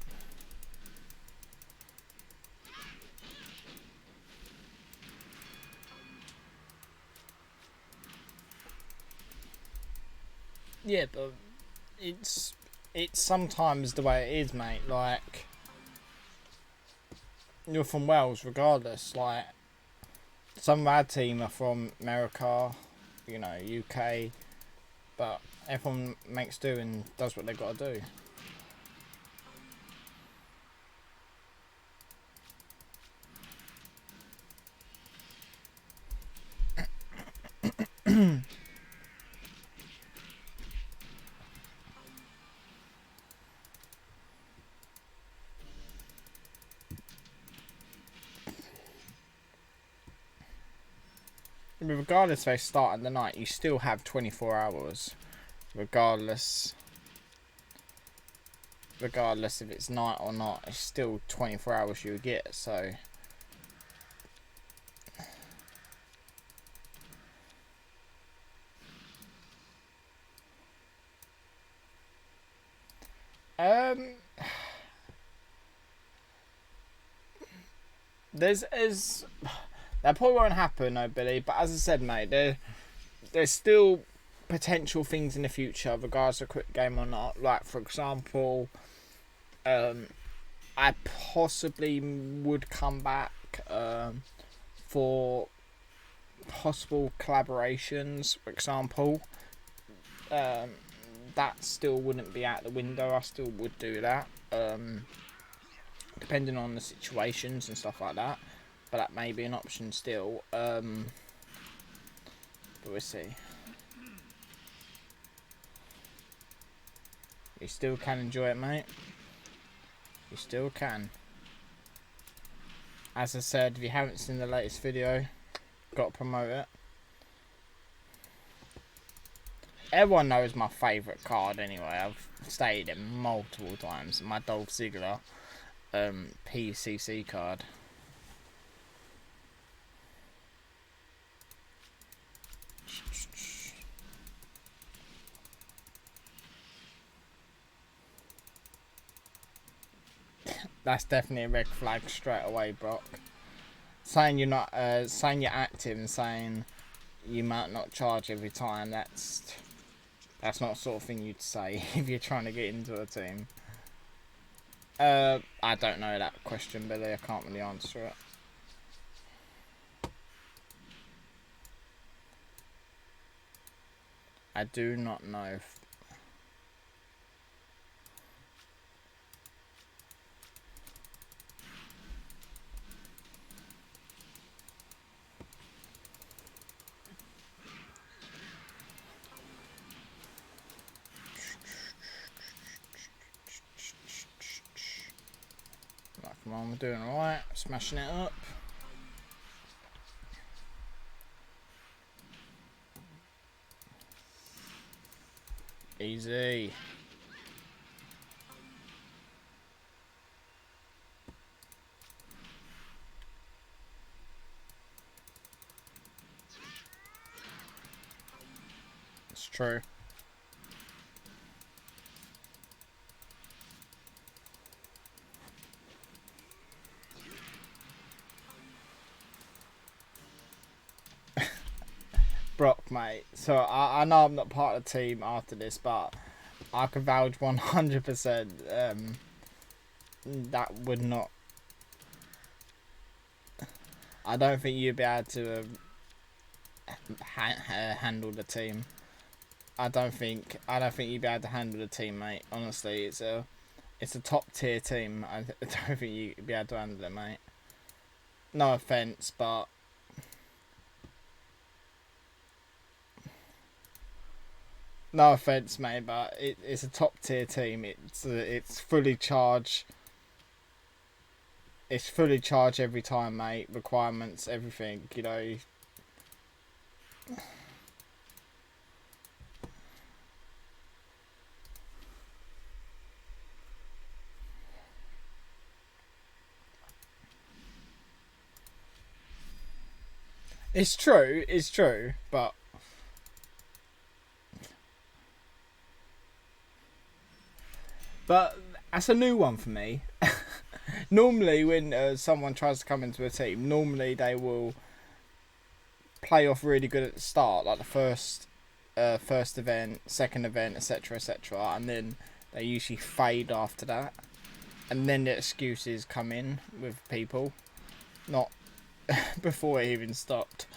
Yeah, but it's sometimes the way it is, mate. Like, you're from Wales, regardless. Like, some of our team are from America, you know, UK, but everyone makes do and does what they got to do. Regardless if they start at the night, you still have 24 hours. Regardless if it's night or not, it's still 24 hours you get, so. That probably won't happen, I believe. But as I said, mate, there's still potential things in the future, regardless of quick game or not. Like, for example, I possibly would come back for possible collaborations, for example. That still wouldn't be out the window. I still would do that, depending on the situations and stuff like that. But that may be an option still. But we'll see. You still can enjoy it, mate. You still can. As I said, if you haven't seen the latest video, got to promote it. Everyone knows my favourite card anyway. I've stated it multiple times. My Dolph Ziggler PCC card. That's definitely a red flag straight away, Brock. Saying you're not, saying you're active and saying you might not charge every time. That's not the sort of thing you'd say if you're trying to get into a team. I don't know that question, Billy. I can't really answer it. I do not know if... Right, come on, we're doing alright. Smashing it up. Easy. It's true. Brock, mate. So I know I'm not part of the team after this, but I can vouch 100%. That would not. I don't think you'd be able to handle the team. I don't think you'd be able to handle the team, mate. Honestly, it's a top tier team. I don't think you'd be able to handle it, mate. No offense, but. No offense, mate, but it's a top tier team. It's fully charged. It's fully charged every time, mate. Requirements, everything, you know. It's true, but. But that's a new one for me. Normally, when someone tries to come into a team, normally they will play off really good at the start, like the first event, second event, etc., etc., and then they usually fade after that, and then the excuses come in with people, not before it even stopped.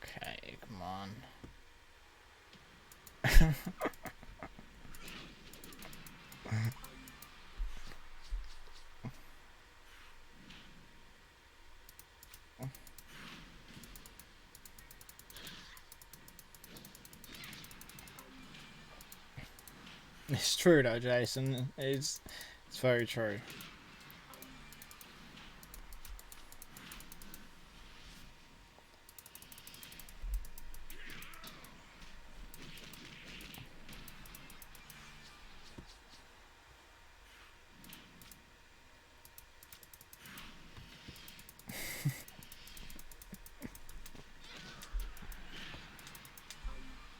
Okay, come on. It's true though, Jason. It's very true.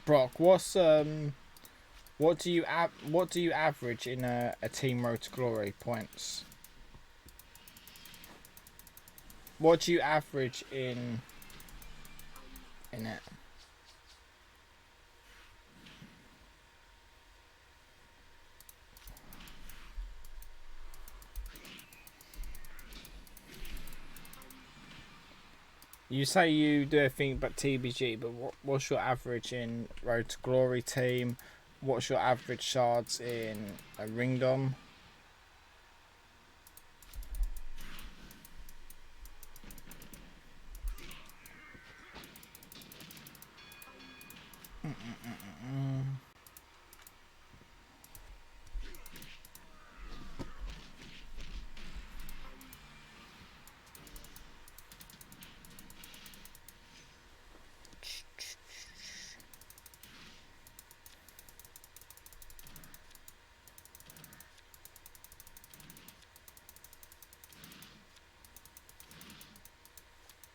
Brock, what do you average in a Team Road to Glory points? What do you average in it? You say you do everything but TBG, but what's your average in Road to Glory team? What's your average shards in a Ringdom?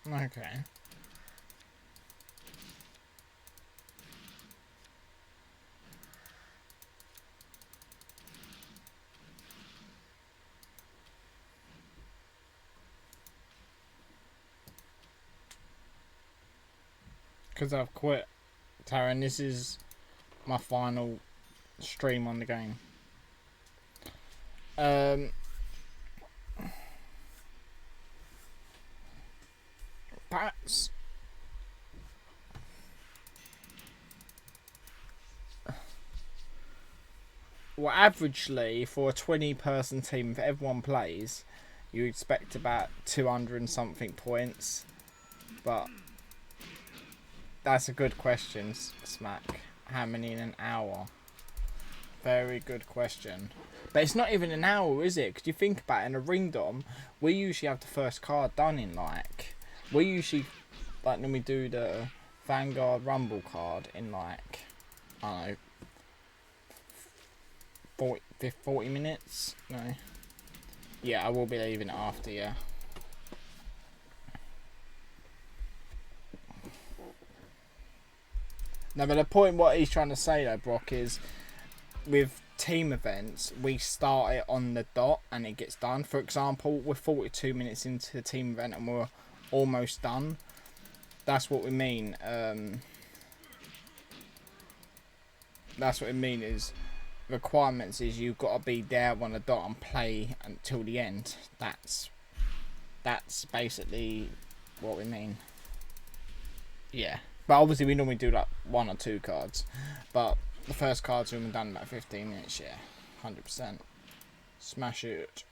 Okay. Because I've quit, Taryn, this is my final stream on the game. Perhaps well, averagely for a 20-person team, if everyone plays, you expect about 200 and something points. But that's a good question, Smack. How many in an hour? Very good question. But it's not even an hour, is it? Because you think about it, in a Ringdom, we usually have the first card done in like... We usually, like when we do the Vanguard Rumble card in like, I don't know, 40 minutes? No. Yeah, I will be leaving it after, yeah. No, but the point what he's trying to say though, Brock, is with team events, we start it on the dot and it gets done. For example, we're 42 minutes into the team event and we're almost done. That's what we mean. That's what I mean is requirements is you've got to be there on the dot and play until the end. That's basically what we mean. Yeah. But obviously we normally do like 1 or 2 cards. But the first card's been done in about 15 minutes, yeah. 100%. Smash it.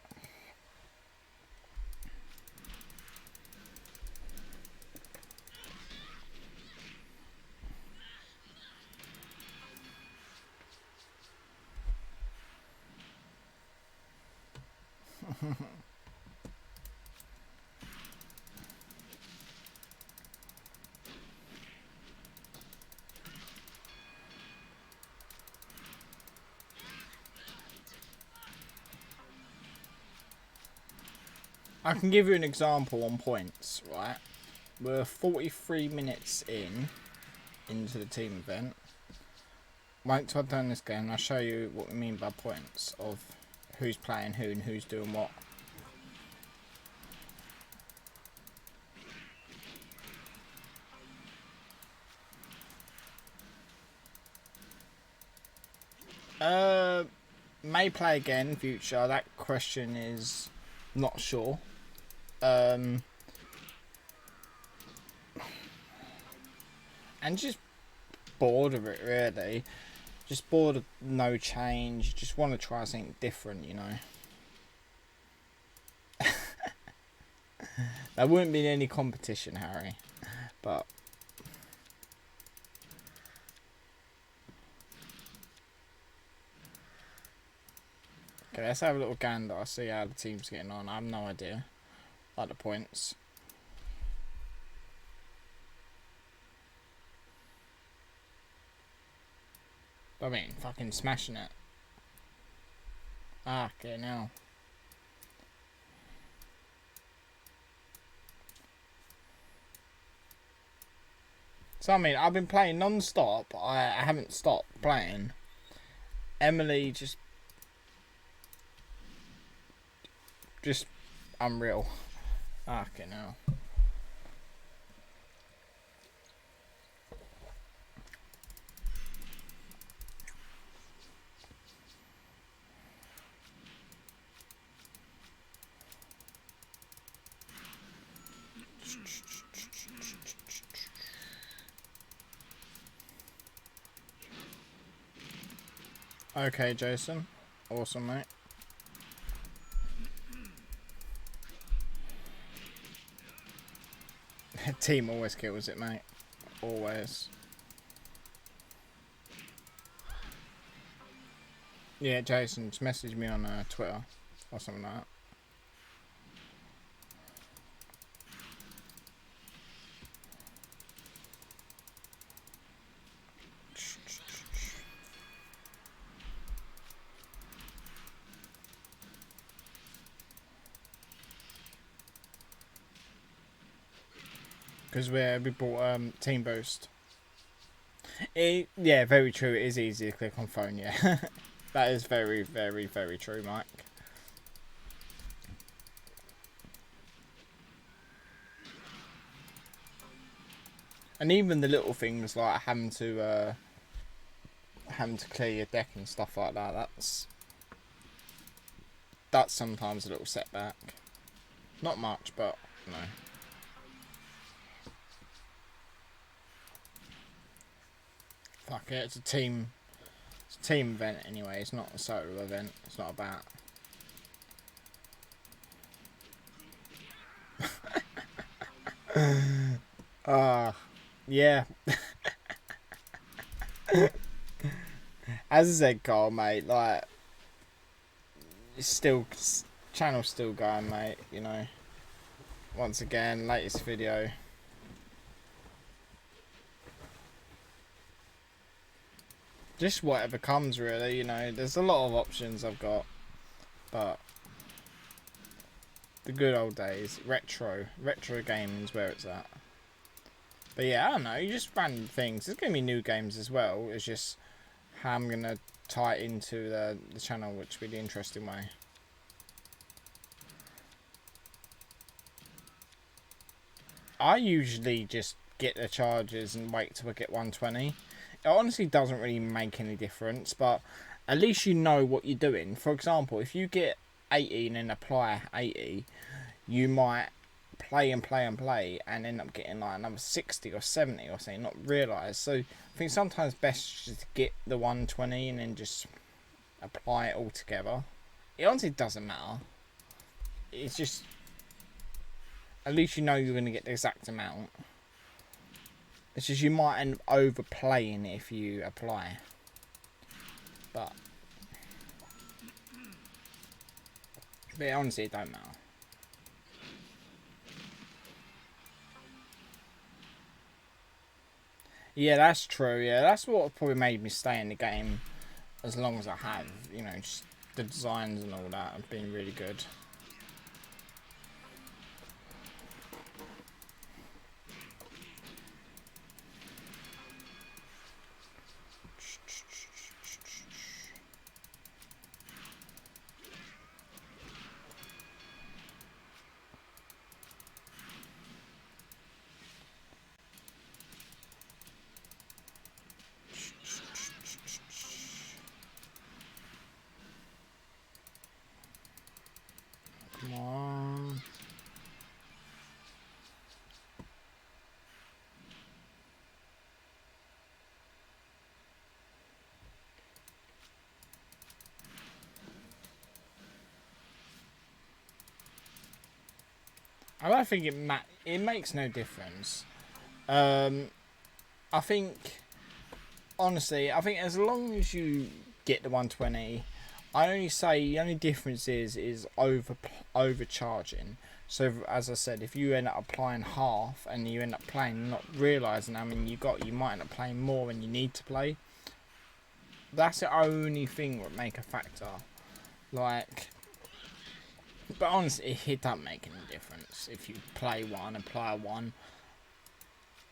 I can give you an example on points, right? We're 43 minutes into the team event. Wait till I've done this game and I'll show you what we mean by points of who's playing who and who's doing what. May play again in future. That question is not sure. And just bored of it, really. Just bored of no change. Just want to try something different, you know. There wouldn't be any competition, Harry. But okay, let's have a little gander. I'll see how the team's getting on. I have no idea. Like the points. I mean, fucking smashing it. Ah, okay, now. So I mean, I've been playing non-stop. I haven't stopped playing. Emily just unreal. Okay, now. Okay, Jason. Awesome, mate. Team always kills it, mate. Always. Yeah, Jason, just message me on Twitter or something like that. Because we bought Team Boost. Yeah, very true. It is easy to click on phone, yeah. That is very, very, very true, Mike. And even the little things like having to clear your deck and stuff like that, that's sometimes a little setback. Not much, but no. Fuck it, it's a team event anyway, it's not a solo event, it's not about. Yeah. As I said, Carl, mate, like, it's still, channel's still going, mate, you know. Once again, latest video. Just whatever comes, really, you know. There's a lot of options I've got, but the good old days, retro gaming's where it's at. But yeah, I don't know, you just random things. There's gonna be new games as well. It's just how I'm gonna tie it into the channel, which will be the interesting way. I usually just get the charges and wait till I get 120. It honestly doesn't really make any difference, but at least you know what you're doing. For example, if you get 80 and then apply 80, you might play and end up getting like another 60 or 70 or something, not realise. So I think sometimes best just to get the 120 and then just apply it all together. It honestly doesn't matter. It's just, at least you know you're going to get the exact amount. It's just you might end up overplaying it if you apply. But honestly, it don't matter. Yeah, that's true. Yeah, that's what probably made me stay in the game as long as I have. You know, just the designs and all that have been really good. Come on. I don't think it makes no difference. I think, honestly, as long as you get the 120, I only say the only difference is overcharging. So as I said, if you end up applying half and you end up playing, not realising how many you might end up playing more than you need to play. That's the only thing that make a factor. Like, but honestly, it doesn't make any difference if you play one, apply one.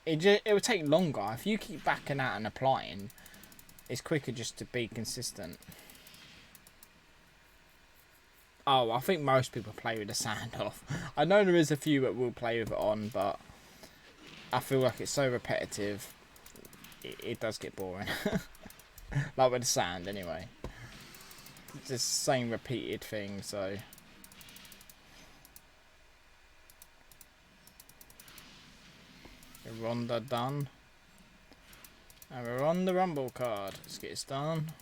it would take longer. If you keep backing out and applying, it's quicker just to be consistent. Oh, I think most people play with the sand off. I know there is a few that will play with it on, but I feel like it's so repetitive, it does get boring. Like with the sand, anyway. It's the same repeated thing, so... Ronda done. And we're on the Rumble card. Let's get this done.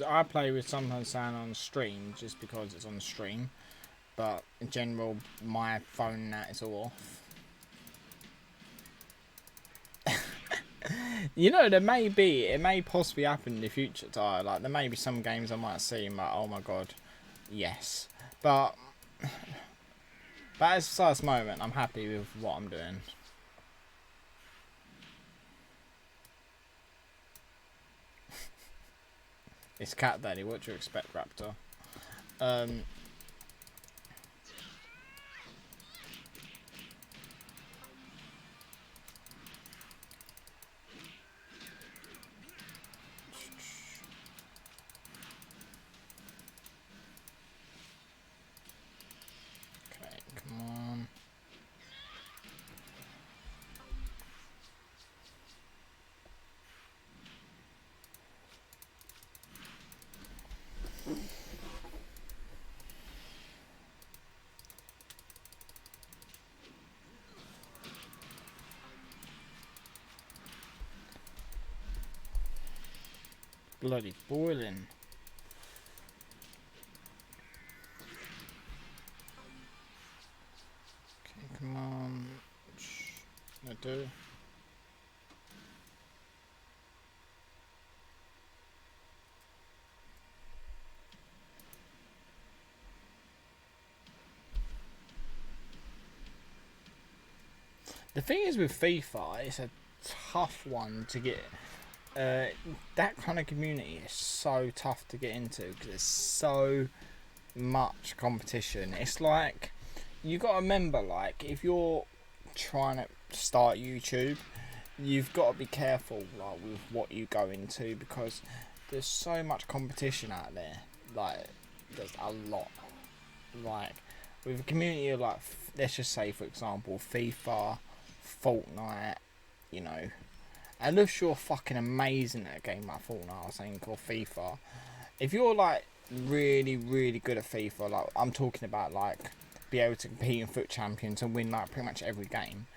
I play with sometimes sound on stream just because it's on the stream, but in general my phone that is all off. You know, it may possibly happen in the future, Ty. Like there may be some games I might see and like, oh my god, yes, but as for this moment, I'm happy with what I'm doing. It's Cat Daddy, what do you expect, Raptor? Okay, come on. Bloody boiling. Okay, come on. I do. The thing is with FIFA, it's a tough one to get. That kind of community is so tough to get into because there's so much competition. It's like you got to remember, like if you're trying to start YouTube, you've got to be careful like with what you go into because there's so much competition out there. Like there's a lot. Like with a community of like let's just say for example FIFA, Fortnite, you know. Unless you're fucking amazing at a game like Fortnite, I think, or FIFA. If you're like really, really good at FIFA, like I'm talking about, like be able to compete in FUT Champions and win like pretty much every game,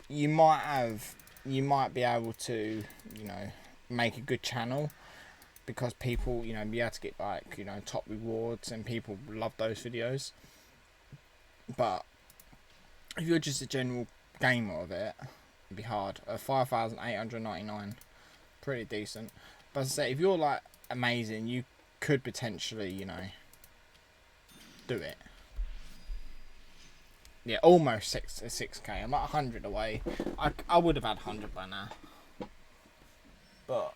you might be able to, you know, make a good channel because people, you know, be able to get like, you know, top rewards and people love those videos. But if you're just a general gamer of it, it'd be hard. 5,899, pretty decent. But as I say, if you're like amazing, you could potentially, you know, do it. Yeah, almost 6k. I'm at 100 away. I would have had 100 by now, but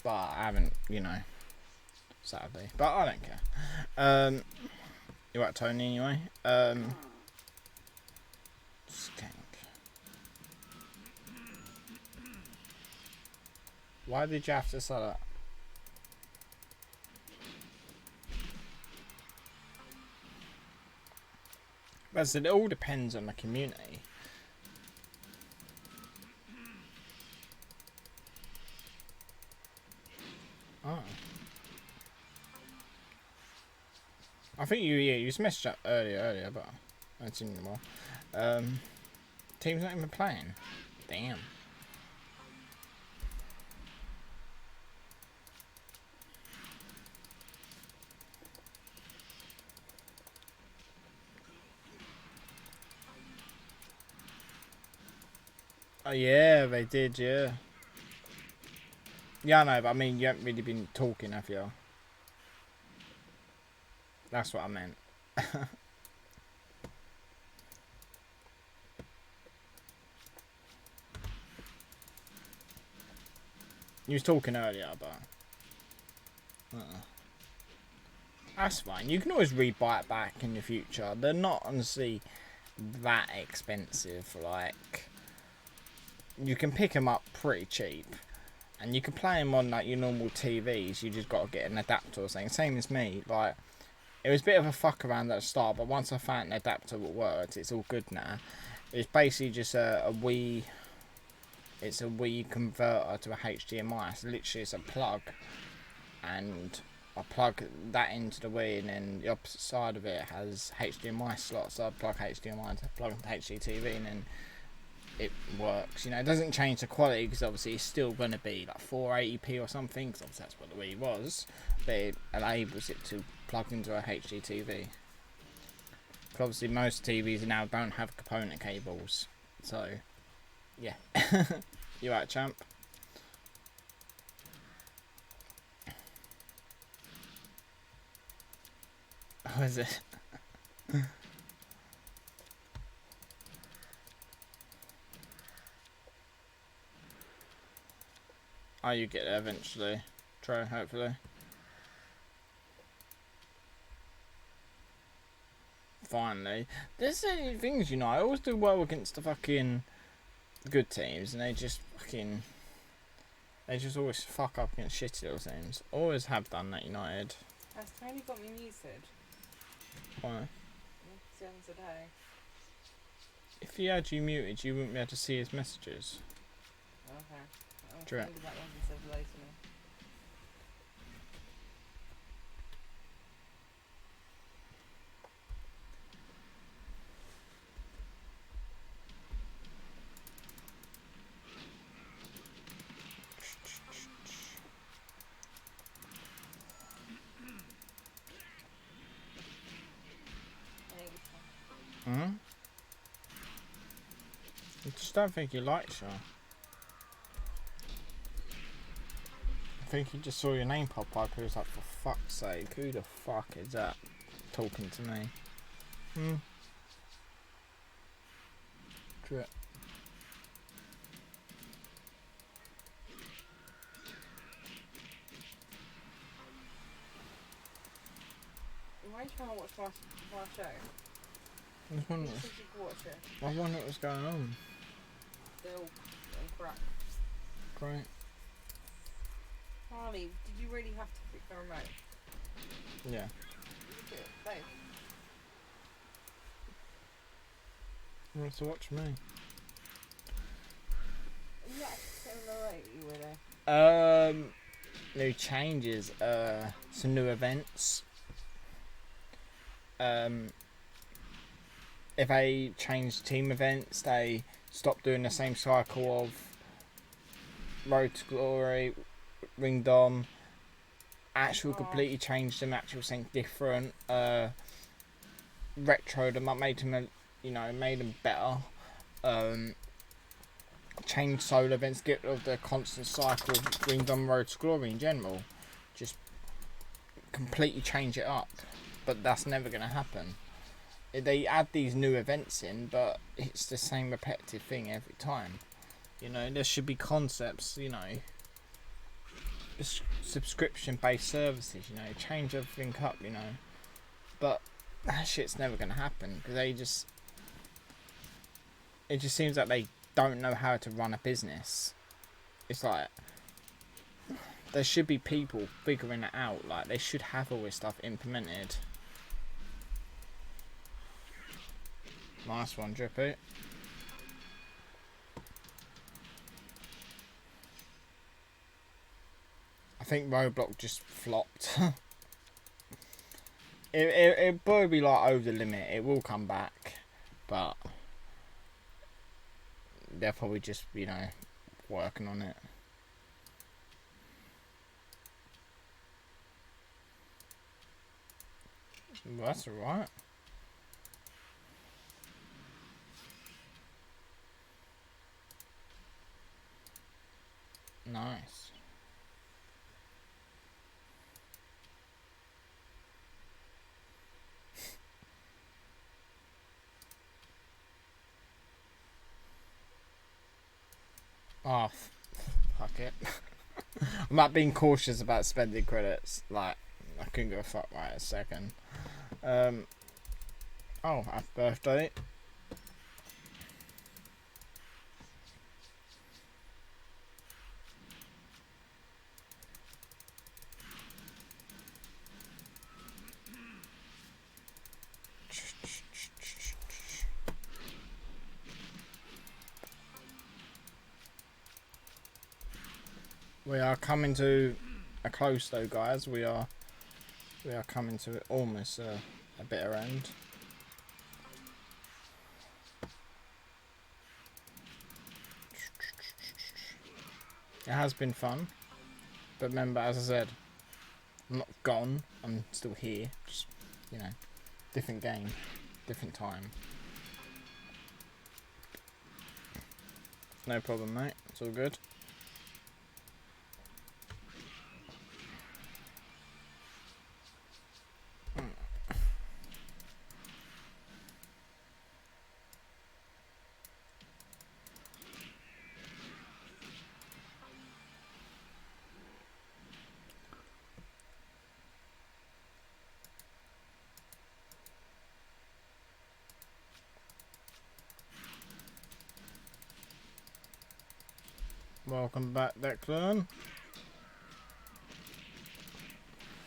I haven't, you know, sadly. But I don't care. You're right, Tony. Anyway. Skank. Why did you have to sell it? As it all depends on the community. Oh. I think you smashed up earlier, but I don't see anymore. Team's not even playing. Damn. Oh yeah, they did, yeah. Yeah, I know, but I mean, you haven't really been talking, have you? That's what I meant. You was talking earlier, but... That's fine. You can always rebuy it back in the future. They're not, honestly, that expensive. Like, you can pick them up pretty cheap. And you can play them on, like, your normal TVs. You just got to get an adapter or something. Same as me. Like, it was a bit of a fuck around at the start, but once I found an adapter that worked, it's all good now. It's basically just a Wii... It's a Wii converter to a HDMI. So literally it's a plug. And I plug that into the Wii, and then the opposite side of it has HDMI slots. So I plug HDMI to plug into HDTV, and then it works. You know, it doesn't change the quality because obviously it's still going to be like 480p or something. Because obviously that's what the Wii was, but it enables it to plug into a HDTV. Because obviously most TVs now don't have component cables, so yeah. You right, champ? Oh, is it? Oh, you get there eventually. Try, hopefully. Finally. There's so many things, you know. I always do well against the fucking good teams, and they just fucking... They just always fuck up against shitty little teams. Always have done that, United. Has Tony got me muted? Why? Today. If he had you muted, you wouldn't be able to see his messages. Okay. I'll True. think about that and say hello to me. Hmm? I just don't think he likes you. I think he just saw your name pop up. He was like, for fuck's sake, who the fuck is that talking to me? Hmm? True. Why are you trying to watch my show? I was wondering, You said you could watch it. I was wondering what was going on. Still and crap. Great. Harley, did you really have to pick the remote? Yeah. You did it, both. He wants to watch me. You actually said remote, you were there. New changes, some new events. If they change team events, they stop doing the same cycle of Road to Glory, Ring Dom. Completely changed them. Actual something different. Retro them up, made them, made them better. Change solo events, get rid of the constant cycle of Ring Dom, Road to Glory in general. Just completely change it up. But that's never going to happen. They add these new events in, but it's the same repetitive thing every time. You know, there should be concepts, subscription-based services, change everything up, But that shit's never going to happen, because it just seems like they don't know how to run a business. It's like, there should be people figuring it out, like, they should have all this stuff implemented. Nice one, Drippy. I think Roblox just flopped. It'll probably be like over the limit. It will come back, but they're probably just, working on it. Well, that's alright. Nice. Oh, fuck it. I'm not being cautious about spending credits. Like, I couldn't give a fuck right a second. Oh, happy birthday. We are coming to a close though, guys. We are coming to almost a bitter end. It has been fun, but remember, as I said, I'm not gone. I'm still here. Just, you know, different game, different time. No problem, mate. It's all good. Welcome back, Declan.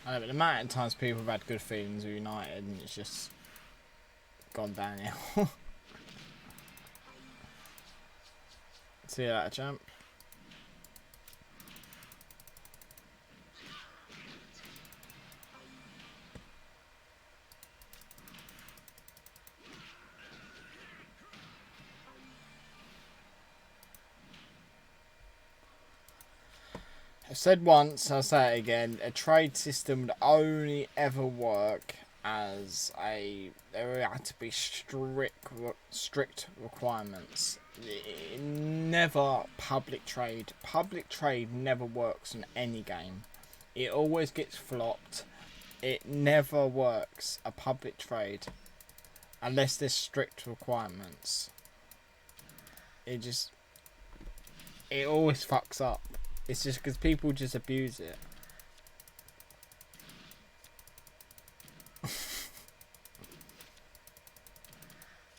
I know, but the amount of times people have had good feelings with United and it's just gone downhill. See you later, champ. I've said once, I'll say it again, a trade system would only ever work as there had to be strict requirements. Never public trade. Public trade never works in any game. It always gets flopped. It never works, a public trade, unless there's strict requirements. It always fucks up. It's just because people just abuse it.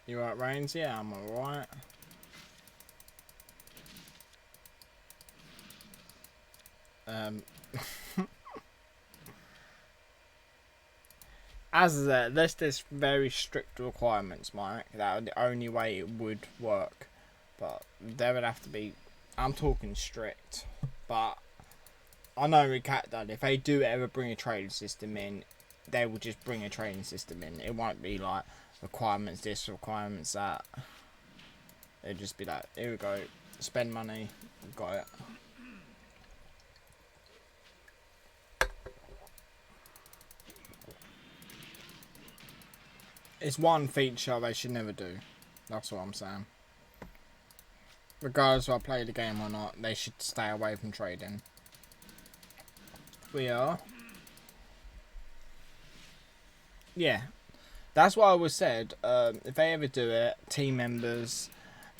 You right, Reigns? Yeah, I'm alright. As there's this very strict requirements, Mike. That would the only way it would work. But there would have to be. I'm talking strict. But I know Recat done. If they do ever bring a trading system in, they will just bring a trading system in. It won't be like requirements this, requirements that. It'll just be like, here we go, spend money, got it. It's one feature they should never do. That's what I'm saying. Regardless if I play the game or not, they should stay away from trading. We are. Yeah. That's what I always said. If they ever do it, team members,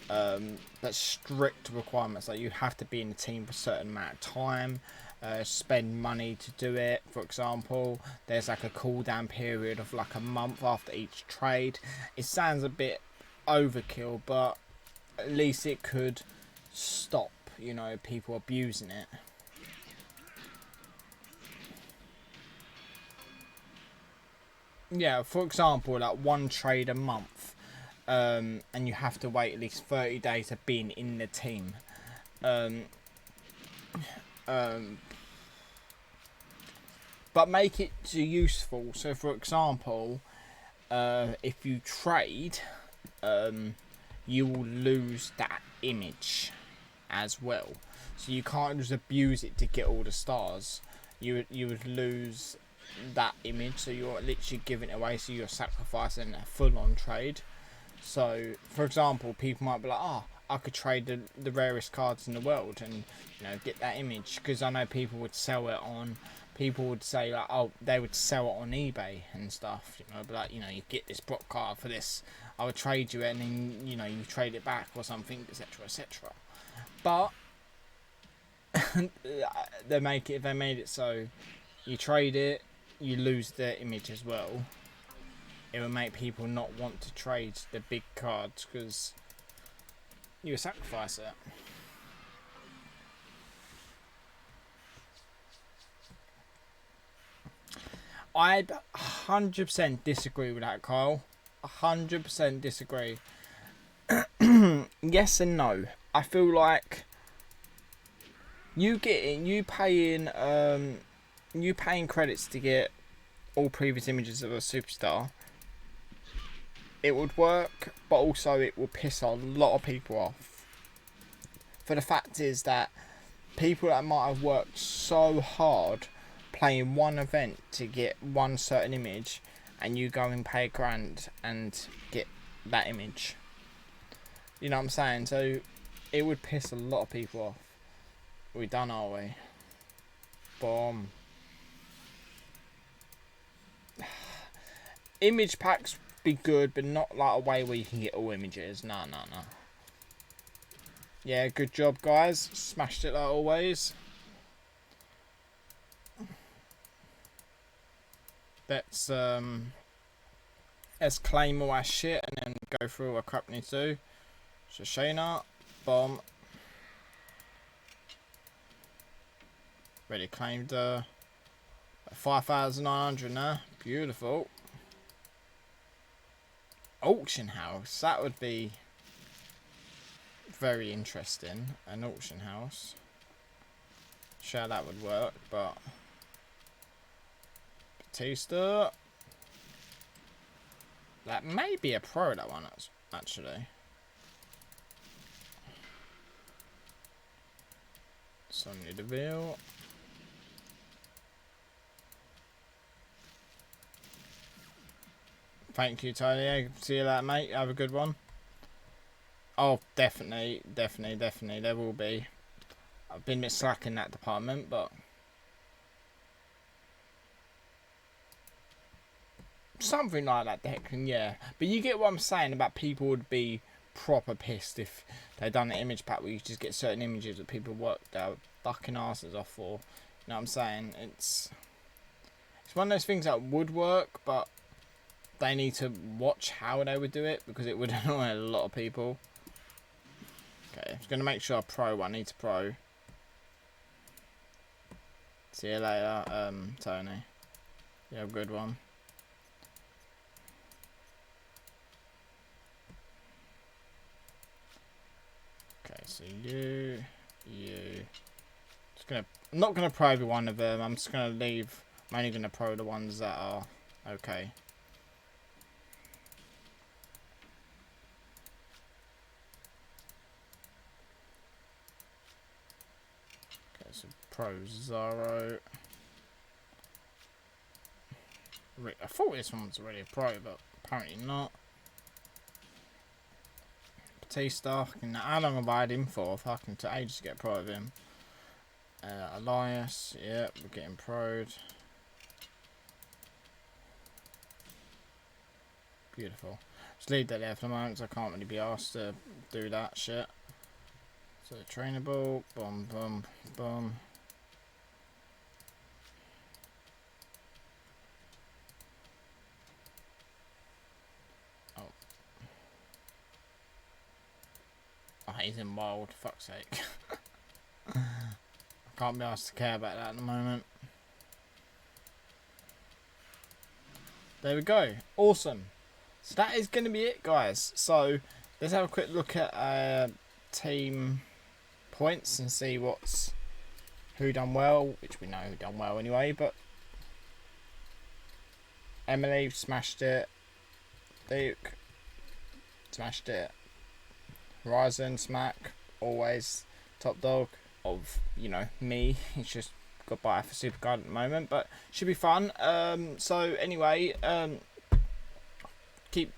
that's strict requirements. Like you have to be in the team for a certain amount of time. Spend money to do it. For example, there's like a cooldown period of like a month after each trade. It sounds a bit overkill, but at least it could stop, you know, people abusing it. Yeah, for example, like one trade a month, and you have to wait at least 30 days of being in the team. But make it useful. So, for example, if you trade, you will lose that image as well. So you can't just abuse it to get all the stars. You would lose that image, so you're literally giving it away, so you're sacrificing a full-on trade. So for example, people might be like, oh, I could trade the rarest cards in the world and, you know, get that image, because I know people would sell it on. People would say like, oh, they would sell it on eBay and stuff, you know, but like, you know, you get this Brock card for this, I would trade you it, and then, you know, you trade it back or something, etc., etc. But they made it so you trade it, you lose the image as well. It would make people not want to trade the big cards because you sacrifice it. I 100% disagree with that, Kyle. 100% disagree. Yes and no. I feel like you paying credits to get all previous images of a superstar. It would work, but also it will piss a lot of people off. For the fact is that people that might have worked so hard playing one event to get one certain image, and you go and pay $1,000 and get that image. You know what I'm saying? So it would piss a lot of people off. We done, are we? Boom. Image packs be good, but not like a way where you can get all images. No. Yeah, good job, guys. Smashed it like always. Let's claim all our shit and then go through all our crap we need to do. So SHAYNA, bomb. Ready, claimed 5,900 now. Beautiful. Auction house, that would be very interesting. An auction house. Sure, that would work, but Batista. That may be a pro, that one, actually. Sonya Deville. Thank you, Tony. See you later, mate. Have a good one. Oh, definitely. There will be. I've been a bit slack in that department, but something like that, Declan, yeah. But you get what I'm saying about people would be proper pissed if they done an image pack where you just get certain images that people work their fucking asses off for. You know what I'm saying? It's one of those things that would work, but they need to watch how they would do it, because it would annoy a lot of people. Okay, I'm just going to make sure I pro. I need to pro. See you later, Tony. You have a good one. Okay, so you. I'm not gonna pro every one of them. I'm just gonna leave. I'm only gonna pro the ones that are okay. Okay, so pro Zaro. I thought this one was already a pro, but apparently not. Batista, how long have I had him for? Fucking to ages to get pro of him. Elias, yeah, we're getting pro'd. Beautiful. Just leave that there for the moment because I can't really be asked to do that shit. So trainable, boom, boom, boom. Oh, he's in wild, fuck's sake. I can't be asked to care about that at the moment. There we go. Awesome. So that is going to be it, guys. So let's have a quick look at team points and see who done well, which we know who done well anyway. But Emily smashed it. Duke smashed it. Horizon, Smack, always top dog of, you know, me. It's just got by for SUPERCARD at the moment, but should be fun. So anyway, keep